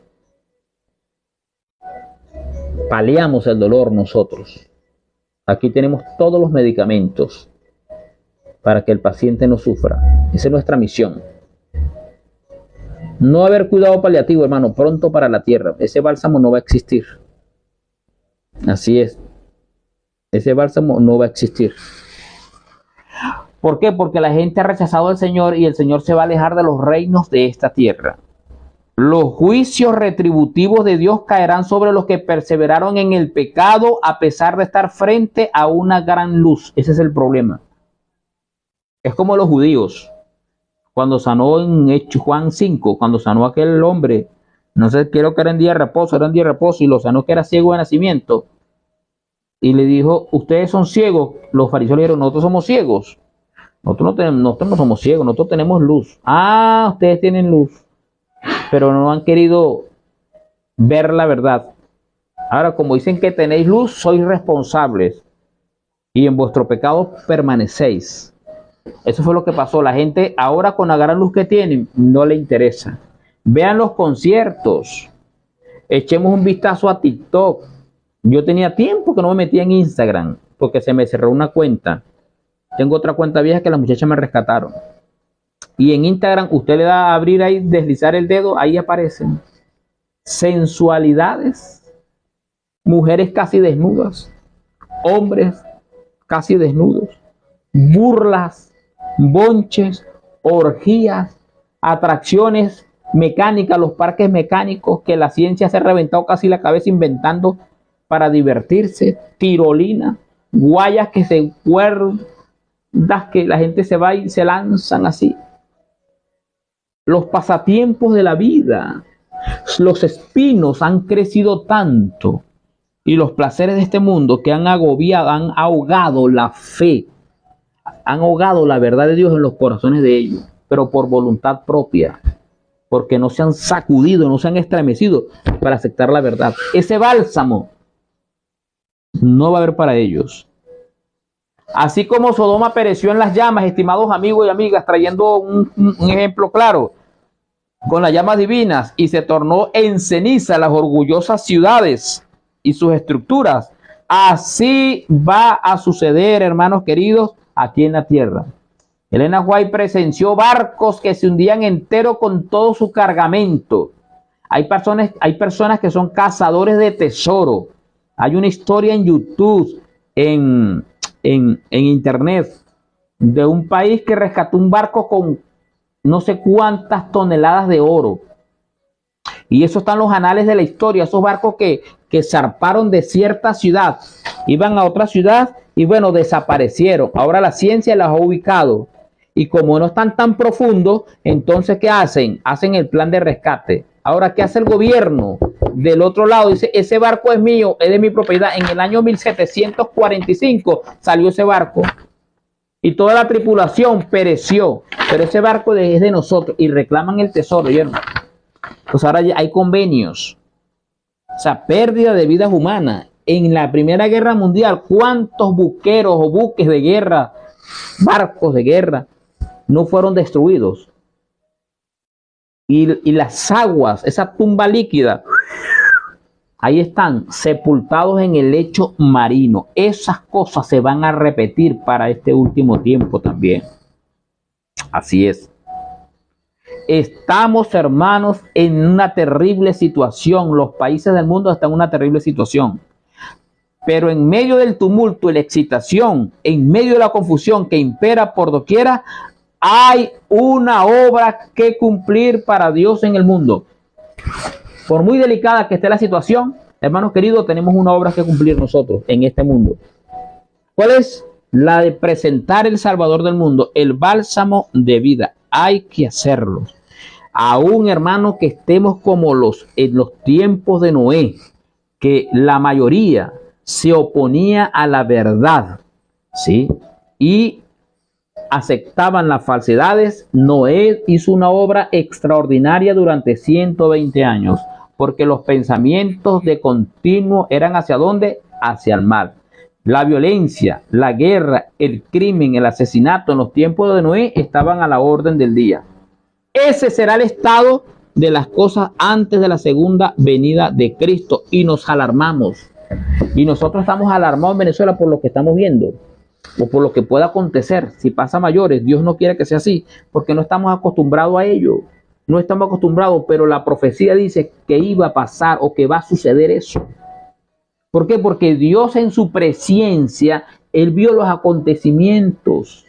Paliamos el dolor nosotros. Aquí tenemos todos los medicamentos para que el paciente no sufra. Esa es nuestra misión. No haber cuidado paliativo, hermano, pronto para la tierra. Ese bálsamo no va a existir. Así es. Ese bálsamo no va a existir. ¿Por qué? Porque la gente ha rechazado al Señor y el Señor se va a alejar de los reinos de esta tierra. Los juicios retributivos de Dios caerán sobre los que perseveraron en el pecado a pesar de estar frente a una gran luz. Ese es el problema. Es como los judíos. Cuando sanó en Juan 5, cuando sanó a aquel hombre, no sé, creo que era en día de reposo, y lo sanó que era ciego de nacimiento. Y le dijo, ustedes son ciegos. Los fariseos le dijeron, nosotros somos ciegos. Nosotros no somos ciegos, nosotros tenemos luz. Ah, ustedes tienen luz, pero no han querido ver la verdad. Ahora, como dicen que tenéis luz, sois responsables y en vuestro pecado permanecéis. Eso fue lo que pasó. La gente ahora, con la gran luz que tienen, no le interesa. Vean los conciertos. Echemos un vistazo a TikTok. Yo tenía tiempo que no me metía en Instagram porque se me cerró una cuenta. Tengo otra cuenta vieja que las muchachas me rescataron. Y en Instagram usted le da a abrir ahí, deslizar el dedo, ahí aparecen sensualidades, mujeres casi desnudas, hombres casi desnudos, burlas, bonches, orgías, atracciones mecánicas, los parques mecánicos que la ciencia se ha reventado casi la cabeza inventando para divertirse, tirolina, guayas que se cuerdan, que la gente se va y se lanzan así. Los pasatiempos de la vida, los espinos han crecido tanto y los placeres de este mundo que han agobiado, han ahogado la fe, han ahogado la verdad de Dios en los corazones de ellos, pero por voluntad propia, porque no se han sacudido, no se han estremecido para aceptar la verdad. Ese bálsamo no va a haber para ellos. Así como Sodoma pereció en las llamas, estimados amigos y amigas, trayendo un ejemplo claro. con las llamas divinas y se tornó en ceniza las orgullosas ciudades y sus estructuras. Así va a suceder, hermanos queridos, aquí en la tierra. Elena White presenció barcos que se hundían entero con todo su cargamento. Hay personas que son cazadores de tesoro. Hay una historia en YouTube, en internet, de un país que rescató un barco con no sé cuántas toneladas de oro. Y eso está en los anales de la historia. Esos barcos que zarparon de cierta ciudad, iban a otra ciudad y bueno, desaparecieron. Ahora la ciencia las ha ubicado. Y como no están tan profundos, entonces ¿qué hacen? Hacen el plan de rescate. Ahora, ¿qué hace el gobierno? Del otro lado dice, ese barco es mío, es de mi propiedad. En el año 1745 salió ese barco y toda la tripulación pereció, pero ese barco es de nosotros y reclaman el tesoro, ¿vieron? Pues ahora hay convenios. O sea, pérdida de vidas humanas. En la Primera Guerra Mundial, ¿cuántos buqueros o buques de guerra, barcos de guerra, no fueron destruidos? Y las aguas, esa tumba líquida, ahí están, sepultados en el lecho marino. Esas cosas se van a repetir para este último tiempo también. Así es. Estamos, hermanos, en una terrible situación. Los países del mundo están en una terrible situación. Pero en medio del tumulto y la excitación, en medio de la confusión que impera por doquiera, hay una obra que cumplir para Dios en el mundo. Por muy delicada que esté la situación, hermanos queridos, tenemos una obra que cumplir nosotros en este mundo. ¿Cuál es? La de presentar el Salvador del mundo, el bálsamo de vida. Hay que hacerlo. Aún, hermanos, que estemos como en los tiempos de Noé, que la mayoría se oponía a la verdad, ¿sí? Y aceptaban las falsedades. Noé hizo una obra extraordinaria durante 120 años, porque los pensamientos de continuo eran ¿hacia dónde? Hacia el mal. La violencia, la guerra, el crimen, el asesinato en los tiempos de Noé estaban a la orden del día. Ese será el estado de las cosas antes de la segunda venida de Cristo y nos alarmamos. Y nosotros estamos alarmados en Venezuela por lo que estamos viendo o por lo que pueda acontecer. Si pasa a mayores, Dios no quiere que sea así, porque no estamos acostumbrados a ello. No estamos acostumbrados, pero la profecía dice que iba a pasar o que va a suceder eso. ¿Por qué? Porque Dios en su presencia, Él vio los acontecimientos.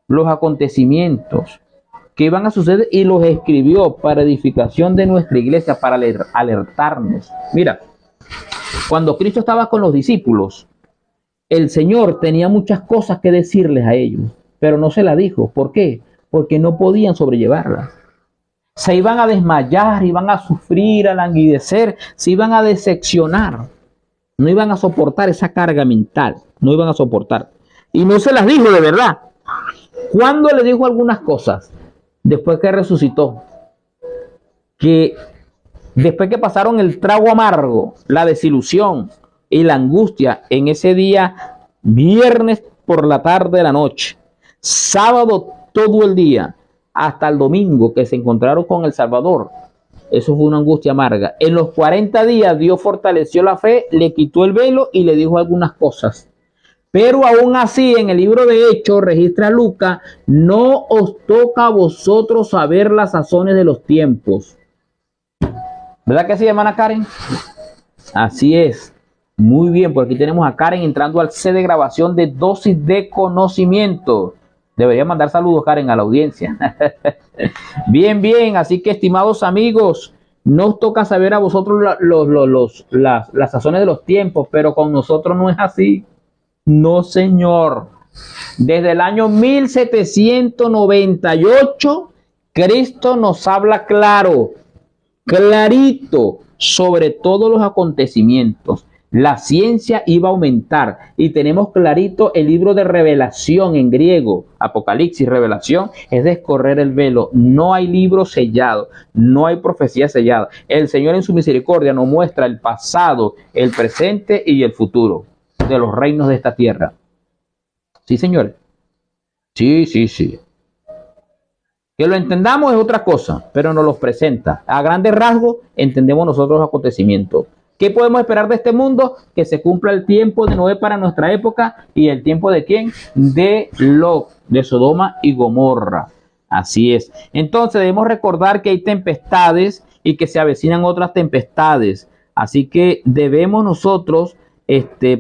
Los acontecimientos que iban a suceder y los escribió para edificación de nuestra iglesia, para alertarnos. Mira, cuando Cristo estaba con los discípulos, el Señor tenía muchas cosas que decirles a ellos, pero no se las dijo. ¿Por qué? Porque no podían sobrellevarlas. Se iban a desmayar, iban a sufrir, a languidecer, se iban a decepcionar. No iban a soportar esa carga mental, no iban a soportar. Y no se las dijo de verdad. ¿Cuándo le dijo algunas cosas? Después que resucitó. Que después que pasaron el trago amargo, la desilusión y la angustia en ese día, viernes por la tarde de la noche, sábado todo el día, hasta el domingo que se encontraron con el Salvador. Eso fue una angustia amarga. En los 40 días Dios fortaleció la fe, le quitó el velo y le dijo algunas cosas. Pero aún así, en el libro de Hechos, registra Lucas, no os toca a vosotros saber las sazones de los tiempos. ¿Verdad que sí, hermana Karen? Así es. Muy bien, por aquí tenemos a Karen entrando al set de grabación de dosis de conocimiento. Debería mandar saludos, Karen, a la audiencia. Bien, bien. Así que, estimados amigos, no os toca saber a vosotros las sazones de los tiempos, pero con nosotros no es así. No, señor. Desde el año 1798, Cristo nos habla claro, clarito, sobre todos los acontecimientos. La ciencia iba a aumentar y tenemos clarito el libro de Revelación en griego, Apocalipsis, Revelación, es descorrer el velo. No hay libro sellado, no hay profecía sellada. El Señor en su misericordia nos muestra el pasado, el presente y el futuro de los reinos de esta tierra. Sí, señores. Sí, sí, sí. Que lo entendamos es otra cosa, pero nos los presenta. A grandes rasgos entendemos nosotros los acontecimientos. ¿Qué podemos esperar de este mundo? Que se cumpla el tiempo de Noé para nuestra época. ¿Y el tiempo de quién? De Lot, de Sodoma y Gomorra. Así es. Entonces debemos recordar que hay tempestades y que se avecinan otras tempestades. Así que debemos nosotros,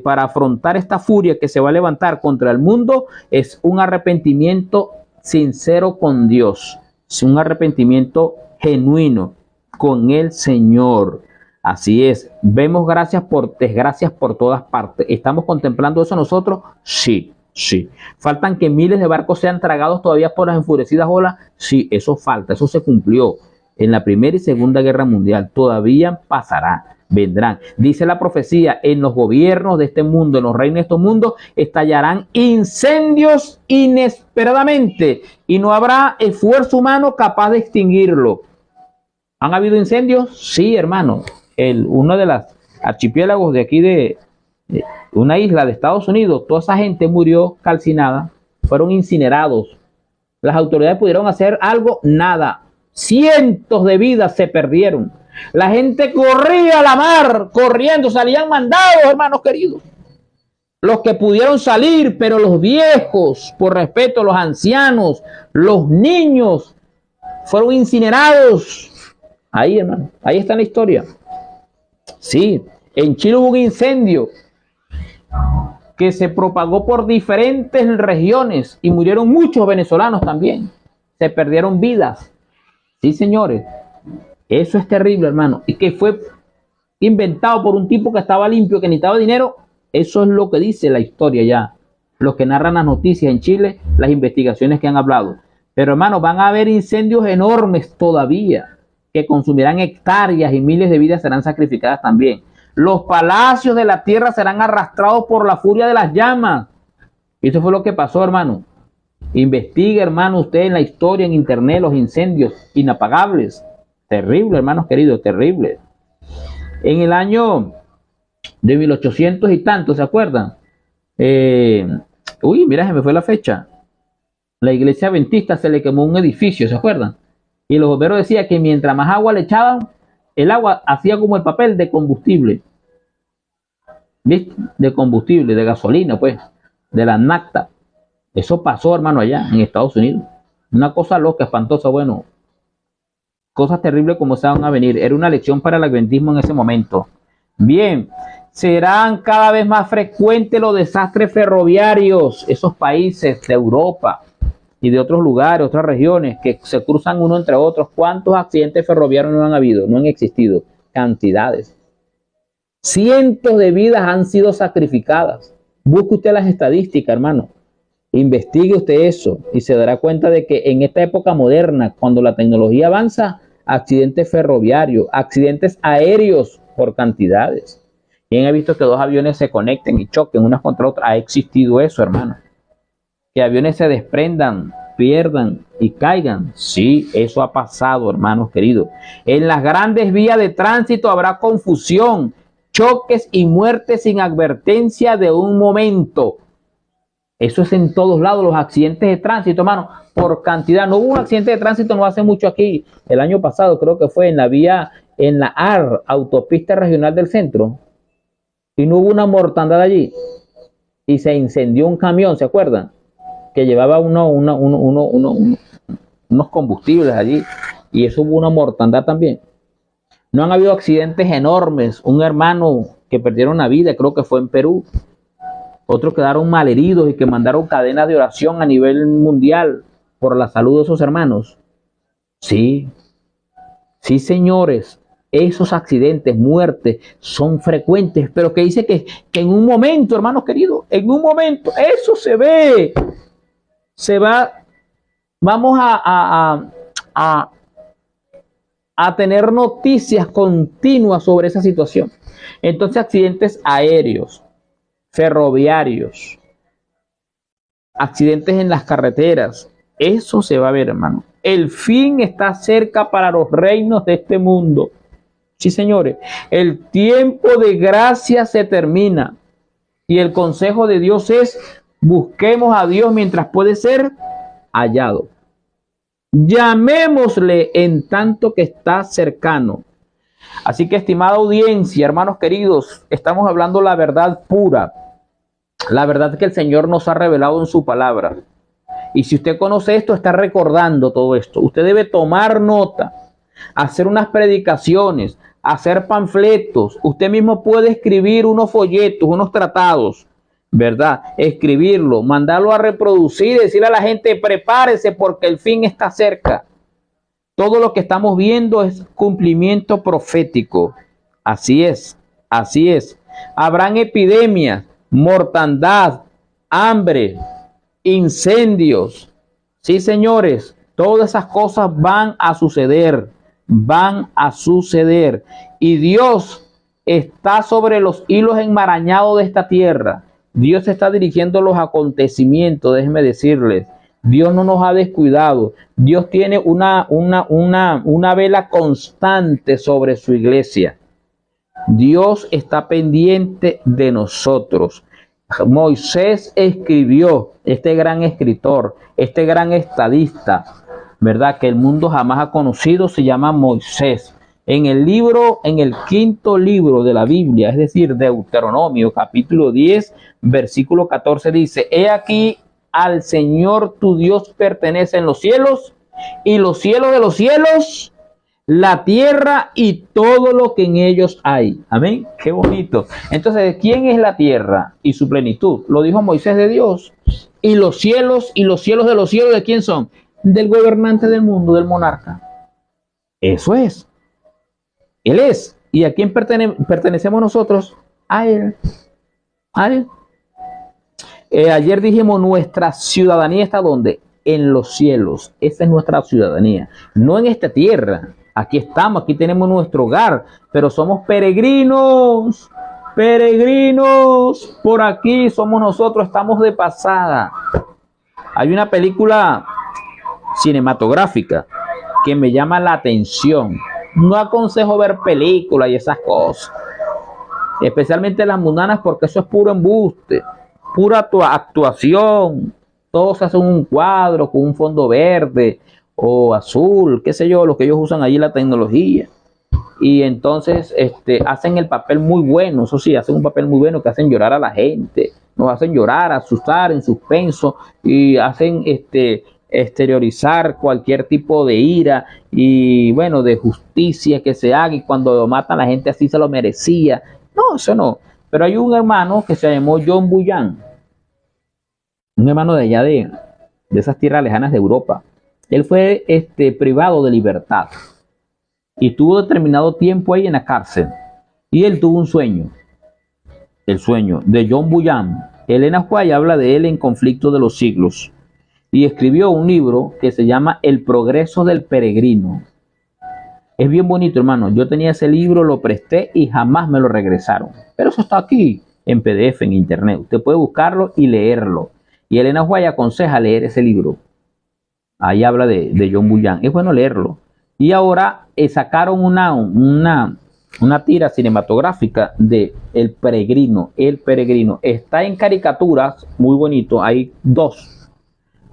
para afrontar esta furia que se va a levantar contra el mundo, es un arrepentimiento sincero con Dios. Es un arrepentimiento genuino con el Señor. Así es, vemos gracias por desgracias por todas partes. ¿Estamos contemplando eso nosotros? Sí, sí. ¿Faltan que miles de barcos sean tragados todavía por las enfurecidas olas? Sí, eso falta, eso se cumplió en la Primera y Segunda Guerra Mundial. Todavía pasará, vendrán. Dice la profecía, en los gobiernos de este mundo, en los reinos de este mundo, estallarán incendios inesperadamente y no habrá esfuerzo humano capaz de extinguirlo. ¿Han habido incendios? Sí, hermano. Uno de los archipiélagos de aquí de una isla de Estados Unidos, toda esa gente murió calcinada, fueron incinerados. Las autoridades pudieron hacer algo, nada. Cientos de vidas se perdieron. La gente corría a la mar, corriendo, salían mandados, hermanos queridos. Los que pudieron salir, pero los viejos, por respeto, los ancianos, los niños, fueron incinerados. Ahí, hermano, ahí está la historia. Sí, en Chile hubo un incendio que se propagó por diferentes regiones y murieron muchos venezolanos también. Se perdieron vidas. Sí, señores. Eso es terrible, hermano. Y que fue inventado por un tipo que estaba limpio, que necesitaba dinero. Eso es lo que dice la historia ya. Los que narran las noticias en Chile, las investigaciones que han hablado. Pero, hermano, van a haber incendios enormes todavía, que consumirán hectáreas y miles de vidas serán sacrificadas también. Los palacios de la tierra serán arrastrados por la furia de las llamas. Y eso fue lo que pasó, hermano. Investigue, hermano, usted en la historia, en internet, los incendios inapagables. Terrible, hermanos queridos, terrible. En el año de 1800 y tanto, ¿se acuerdan? Mira, se me fue la fecha. La iglesia adventista se le quemó un edificio, ¿se acuerdan? Y los bomberos decían que mientras más agua le echaban, el agua hacía como el papel de combustible. ¿Viste? De combustible, de gasolina, pues, de la nafta. Eso pasó, hermano, allá en Estados Unidos. Una cosa loca, espantosa, bueno. Cosas terribles como se van a venir. Era una lección para el adventismo en ese momento. Bien, serán cada vez más frecuentes los desastres ferroviarios. Esos países de Europa y de otros lugares, otras regiones, que se cruzan uno entre otros. ¿Cuántos accidentes ferroviarios no han habido? No han existido. Cantidades. Cientos de vidas han sido sacrificadas. Busque usted las estadísticas, hermano. Investigue usted eso y se dará cuenta de que en esta época moderna, cuando la tecnología avanza, accidentes ferroviarios, accidentes aéreos por cantidades. ¿Quién ha visto que dos aviones se conecten y choquen unas contra otras? Ha existido eso, hermano. Que aviones se desprendan, pierdan y caigan. Sí, eso ha pasado, hermanos queridos. En las grandes vías de tránsito habrá confusión, choques y muertes sin advertencia de un momento. Eso es en todos lados, los accidentes de tránsito, hermano, por cantidad. No hubo un accidente de tránsito no hace mucho aquí, el año pasado creo que fue en la vía, en la AR, Autopista Regional del Centro, y no hubo una mortandad allí, y se incendió un camión, ¿se acuerdan? Que llevaba unos combustibles allí, y eso hubo una mortandad también. No han habido accidentes enormes, un hermano que perdieron la vida, creo que fue en Perú. Otros quedaron malheridos y que mandaron cadenas de oración a nivel mundial por la salud de esos hermanos. Sí, sí, señores, esos accidentes, muertes, son frecuentes, pero que dice que en un momento, hermanos queridos, en un momento, eso se ve, se va, vamos a tener noticias continuas sobre esa situación. Entonces, accidentes aéreos, ferroviarios, accidentes en las carreteras, eso se va a ver, hermano. El fin está cerca para los reinos de este mundo. Sí, señores, el tiempo de gracia se termina y el consejo de Dios es: busquemos a Dios mientras puede ser hallado. Llamémosle en tanto que está cercano. Así que, estimada audiencia, hermanos queridos, estamos hablando la verdad pura, la verdad que el Señor nos ha revelado en su palabra. Y si usted conoce esto, está recordando todo esto. Usted debe tomar nota, hacer unas predicaciones, hacer panfletos. Usted mismo puede escribir unos folletos, unos tratados, ¿verdad? Escribirlo, mandarlo a reproducir, decirle a la gente, prepárese porque el fin está cerca. Todo lo que estamos viendo es cumplimiento profético. Así es, así es. Habrán epidemias, mortandad, hambre, incendios. Sí, señores, todas esas cosas van a suceder, van a suceder. Y Dios está sobre los hilos enmarañados de esta tierra. Dios está dirigiendo los acontecimientos, déjenme decirles. Dios no nos ha descuidado. Dios tiene una vela constante sobre su iglesia. Dios está pendiente de nosotros. Moisés escribió, este gran escritor, este gran estadista, ¿verdad? Que el mundo jamás ha conocido, se llama Moisés. En el quinto libro de la Biblia, es decir, Deuteronomio, capítulo 10, versículo 14, dice: He aquí, al Señor tu Dios pertenecen los cielos y los cielos de los cielos, la tierra y todo lo que en ellos hay. Amén. Qué bonito. Entonces, ¿quién es la tierra y su plenitud? Lo dijo Moisés, de Dios. Y los cielos de los cielos, ¿de quién son? Del gobernante del mundo, del monarca. Eso es. Él es. ¿Y a quién pertenecemos nosotros? A Él. A Él. Ayer dijimos, nuestra ciudadanía está ¿dónde? En los cielos. Esa es nuestra ciudadanía. No en esta tierra. Aquí estamos, aquí tenemos nuestro hogar, pero somos peregrinos. Peregrinos. Por aquí somos nosotros, estamos de pasada. Hay una película cinematográfica que me llama la atención. No aconsejo ver películas y esas cosas, especialmente las mundanas, porque eso es puro embuste, pura actuación. Todos hacen un cuadro con un fondo verde o azul, qué sé yo, lo que ellos usan allí, la tecnología. Y entonces hacen el papel muy bueno, eso sí, hacen un papel muy bueno que hacen llorar a la gente, nos hacen llorar, asustar, en suspenso, y hacen exteriorizar cualquier tipo de ira y bueno, de justicia que se haga, y cuando matan a la gente así se lo merecía. No, eso no. Pero hay un hermano que se llamó John Bunyan, un hermano de allá de esas tierras lejanas de Europa. Él fue privado de libertad y tuvo determinado tiempo ahí en la cárcel. Y él tuvo un sueño, el sueño de John Bunyan. Elena White habla de él en Conflicto de los Siglos y escribió un libro que se llama El progreso del peregrino. Es bien bonito, hermano. Yo tenía ese libro, lo presté y jamás me lo regresaron. Pero eso está aquí en PDF, en internet. Usted puede buscarlo y leerlo. Y Elena White aconseja leer ese libro. Ahí habla de John Bunyan. Es bueno leerlo. Y ahora sacaron una tira cinematográfica de El Peregrino. El Peregrino. Está en caricaturas, muy bonito. Hay dos,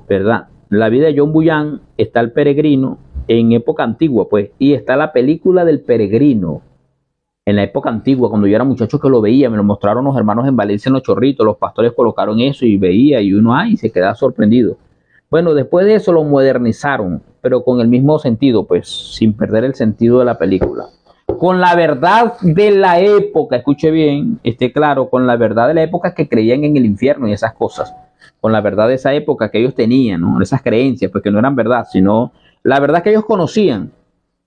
¿verdad? La vida de John Bunyan, está El Peregrino en época antigua, pues. Y está la película del Peregrino. En la época antigua, cuando yo era muchacho que lo veía, me lo mostraron los hermanos en Valencia, en Los Chorritos. Los pastores colocaron eso y veía, y uno se quedaba sorprendido. Bueno, después de eso lo modernizaron, pero con el mismo sentido, pues, sin perder el sentido de la película. Con la verdad de la época, escuche bien, esté claro, con la verdad de la época, que creían en el infierno y esas cosas. Con la verdad de esa época que ellos tenían, ¿no? Esas creencias, pues que no eran verdad, sino la verdad que ellos conocían.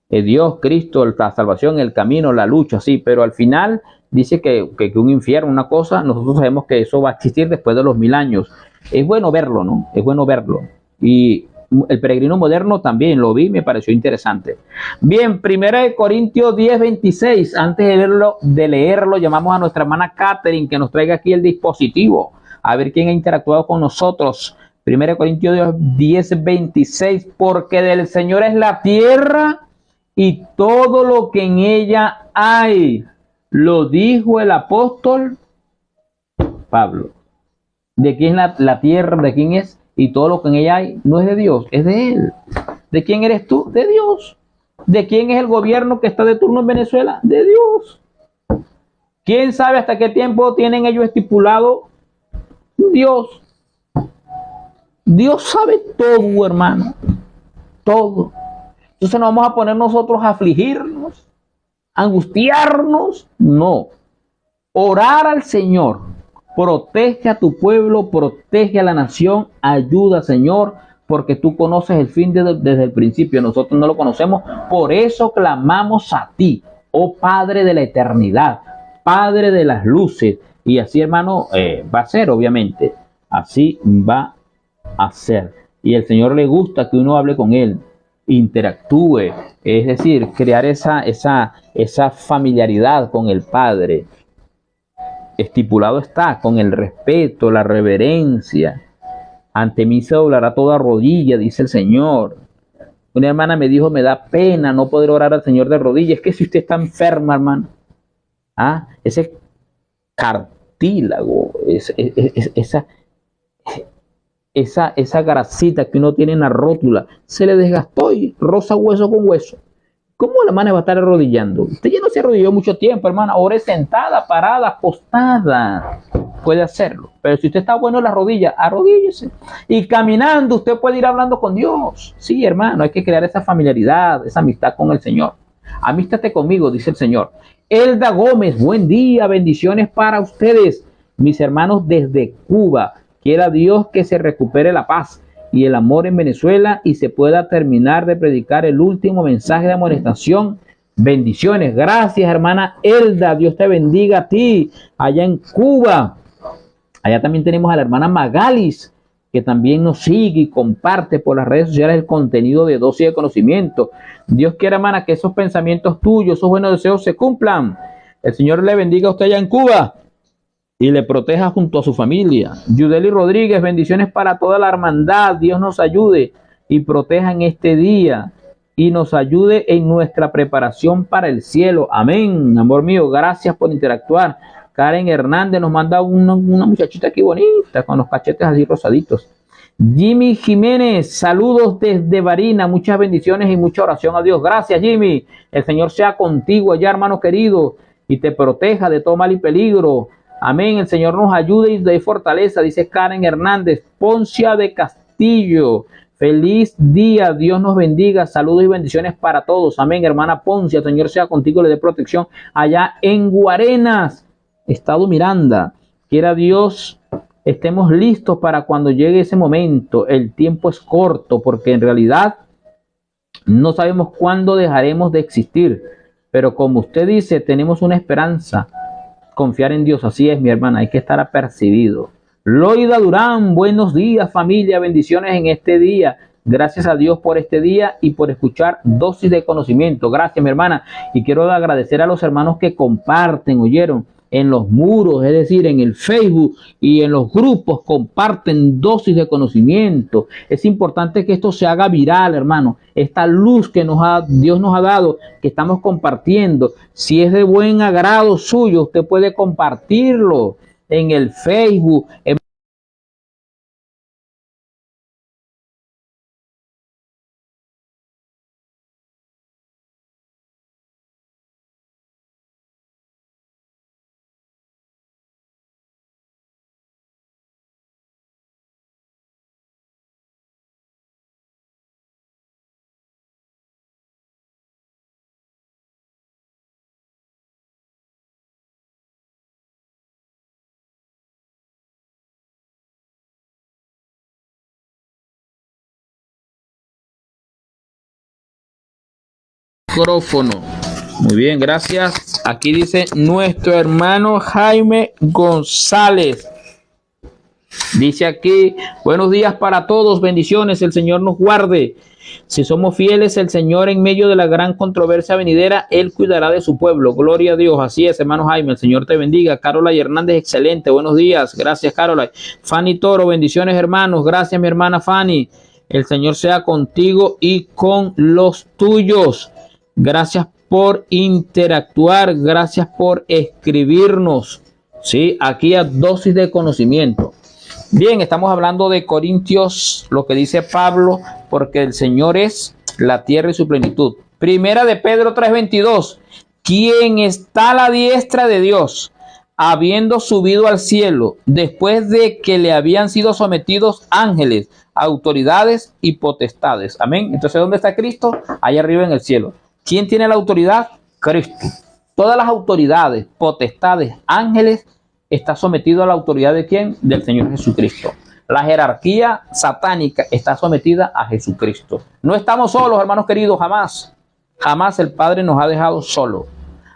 Dios, Cristo, la salvación, el camino, la lucha, sí, pero al final dice que un infierno, una cosa, nosotros sabemos que eso va a existir después de los 1000 años. Es bueno verlo, ¿no? Es bueno verlo. Y El Peregrino Moderno también lo vi, me pareció interesante. Bien, 1 Corintios 10:26. Antes de leerlo, llamamos a nuestra hermana Catherine que nos traiga aquí el dispositivo, a ver quién ha interactuado con nosotros. 1 Corintios 10:26. Porque del Señor es la tierra y todo lo que en ella hay. Lo dijo el apóstol Pablo. ¿De quién es la tierra? ¿De quién es? Y todo lo que en ella hay no es de Dios, es de Él. ¿De quién eres tú? De Dios. ¿De quién es el gobierno que está de turno en Venezuela? De Dios. ¿Quién sabe hasta qué tiempo tienen ellos estipulado? Dios. Dios sabe todo, hermano. Todo. Entonces no vamos a poner nosotros a afligirnos, a angustiarnos. No. Orar al Señor. Protege a tu pueblo, protege a la nación. Ayuda, Señor, porque tú conoces el fin desde el principio. Nosotros no lo conocemos. Por eso clamamos a ti, oh Padre de la eternidad, Padre de las luces. Y así, hermano, va a ser, obviamente. Así va a ser. Y el Señor le gusta que uno hable con Él, interactúe, es decir, crear esa familiaridad con el Padre. Estipulado está, con el respeto, la reverencia. Ante mí se doblará toda rodilla, dice el Señor. Una hermana me dijo, me da pena no poder orar al Señor de rodillas. Es que si usted está enferma, hermano, ese cartílago, esa grasita que uno tiene en la rótula, se le desgastó y roza hueso con hueso. ¿Cómo la hermana va a estar arrodillando? Usted ya no se arrodilló mucho tiempo, hermana. Ore sentada, parada, acostada. Puede hacerlo. Pero si usted está bueno en la rodilla, arrodíllese. Y caminando, usted puede ir hablando con Dios. Sí, hermano, hay que crear esa familiaridad, esa amistad con el Señor. Amístate conmigo, dice el Señor. Elda Gómez, buen día, bendiciones para ustedes, mis hermanos desde Cuba. Quiera Dios que se recupere la paz y el amor en Venezuela y se pueda terminar de predicar el último mensaje de amonestación. Bendiciones. Gracias, hermana Elda. Dios te bendiga a ti allá en Cuba. Allá también tenemos a la hermana Magalis, que también nos sigue y comparte por las redes sociales el contenido de Dosis de Conocimiento. Dios quiera, hermana, que esos pensamientos tuyos, esos buenos deseos se cumplan. El Señor le bendiga a usted allá en Cuba y le proteja junto a su familia. Yudeli Rodríguez, bendiciones para toda la hermandad. Dios nos ayude y proteja en este día y nos ayude en nuestra preparación para el cielo. Amén. Amor mío, gracias por interactuar. Karen Hernández nos manda una muchachita aquí bonita con los cachetes así rosaditos. Jimmy Jiménez, saludos desde Barina, muchas bendiciones y mucha oración a Dios. Gracias, Jimmy. El Señor sea contigo allá, hermano querido, y te proteja de todo mal y peligro. Amén. El Señor nos ayude y dé fortaleza, dice Karen Hernández. Poncia de Castillo, feliz día, Dios nos bendiga, saludos y bendiciones para todos. Amén, hermana Poncia, el Señor sea contigo, le dé protección allá en Guarenas, Estado Miranda. Quiera Dios estemos listos para cuando llegue ese momento. El tiempo es corto porque en realidad no sabemos cuándo dejaremos de existir, pero como usted dice, tenemos una esperanza. Confiar en Dios, así es, mi hermana, hay que estar apercibido. Loida Durán, buenos días, familia, bendiciones en este día. Gracias a Dios por este día y por escuchar Dosis de Conocimiento. Gracias, mi hermana. Y quiero agradecer a los hermanos que comparten, oyeron, en los muros, es decir, en el Facebook y en los grupos, comparten Dosis de Conocimiento. Es importante que esto se haga viral, hermano. Esta luz que Dios nos ha dado, que estamos compartiendo, si es de buen agrado suyo, usted puede compartirlo en el Facebook, micrófono. Muy bien, gracias. Aquí dice nuestro hermano Jaime González. Dice aquí, buenos días para todos, bendiciones, el Señor nos guarde. Si somos fieles, el Señor en medio de la gran controversia venidera, Él cuidará de su pueblo. Gloria a Dios. Así es, hermano Jaime, el Señor te bendiga. Carola Hernández, excelente, buenos días. Gracias, Carola. Fanny Toro, bendiciones, hermanos. Gracias, mi hermana Fanny. El Señor sea contigo y con los tuyos. Gracias por interactuar, gracias por escribirnos, ¿sí? Aquí a Dosis de Conocimiento. Bien, estamos hablando de Corintios, lo que dice Pablo, porque el Señor es la tierra y su plenitud. Primera de Pedro 3:22. Quien está a la diestra de Dios, habiendo subido al cielo, después de que le habían sido sometidos ángeles, autoridades y potestades. Amén. Entonces, ¿dónde está Cristo? Allá arriba en el cielo. ¿Quién tiene la autoridad? Cristo. Todas las autoridades, potestades, ángeles, está sometido a la autoridad ¿de quién? Del Señor Jesucristo. La jerarquía satánica está sometida a Jesucristo. No estamos solos, hermanos queridos, jamás. Jamás el Padre nos ha dejado solos.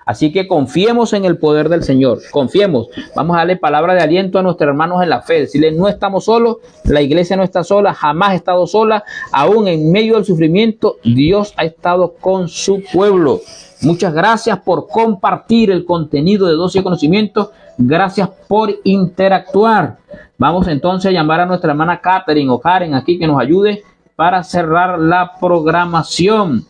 Así que confiemos en el poder del Señor. Confiemos. Vamos a darle palabra de aliento a nuestros hermanos en la fe. Decirle, no estamos solos. La iglesia no está sola. Jamás ha estado sola. Aún en medio del sufrimiento, Dios ha estado con su pueblo. Muchas gracias por compartir el contenido de Dosis de Conocimiento. Gracias por interactuar. Vamos entonces a llamar a nuestra hermana Catherine o Karen aquí que nos ayude para cerrar la programación.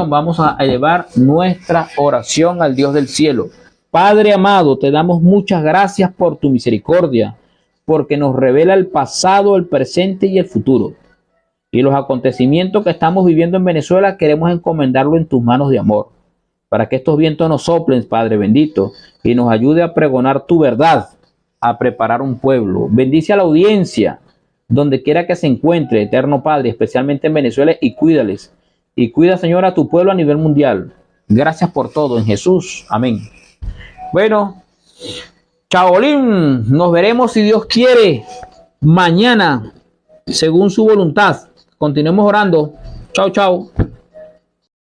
Vamos a elevar nuestra oración al Dios del cielo. Padre amado, te damos muchas gracias por tu misericordia, porque nos revela el pasado, el presente y el futuro. Y los acontecimientos que estamos viviendo en Venezuela queremos encomendarlo en tus manos de amor, para que estos vientos nos soplen, Padre bendito, y nos ayude a pregonar tu verdad, a preparar un pueblo. Bendice a la audiencia, donde quiera que se encuentre, eterno Padre, especialmente en Venezuela, y cuídales. Y cuida, Señor, a tu pueblo a nivel mundial. Gracias por todo, en Jesús. Amén. Bueno, chaolín, nos veremos si Dios quiere mañana, según su voluntad. Continuemos orando. Chao, chao.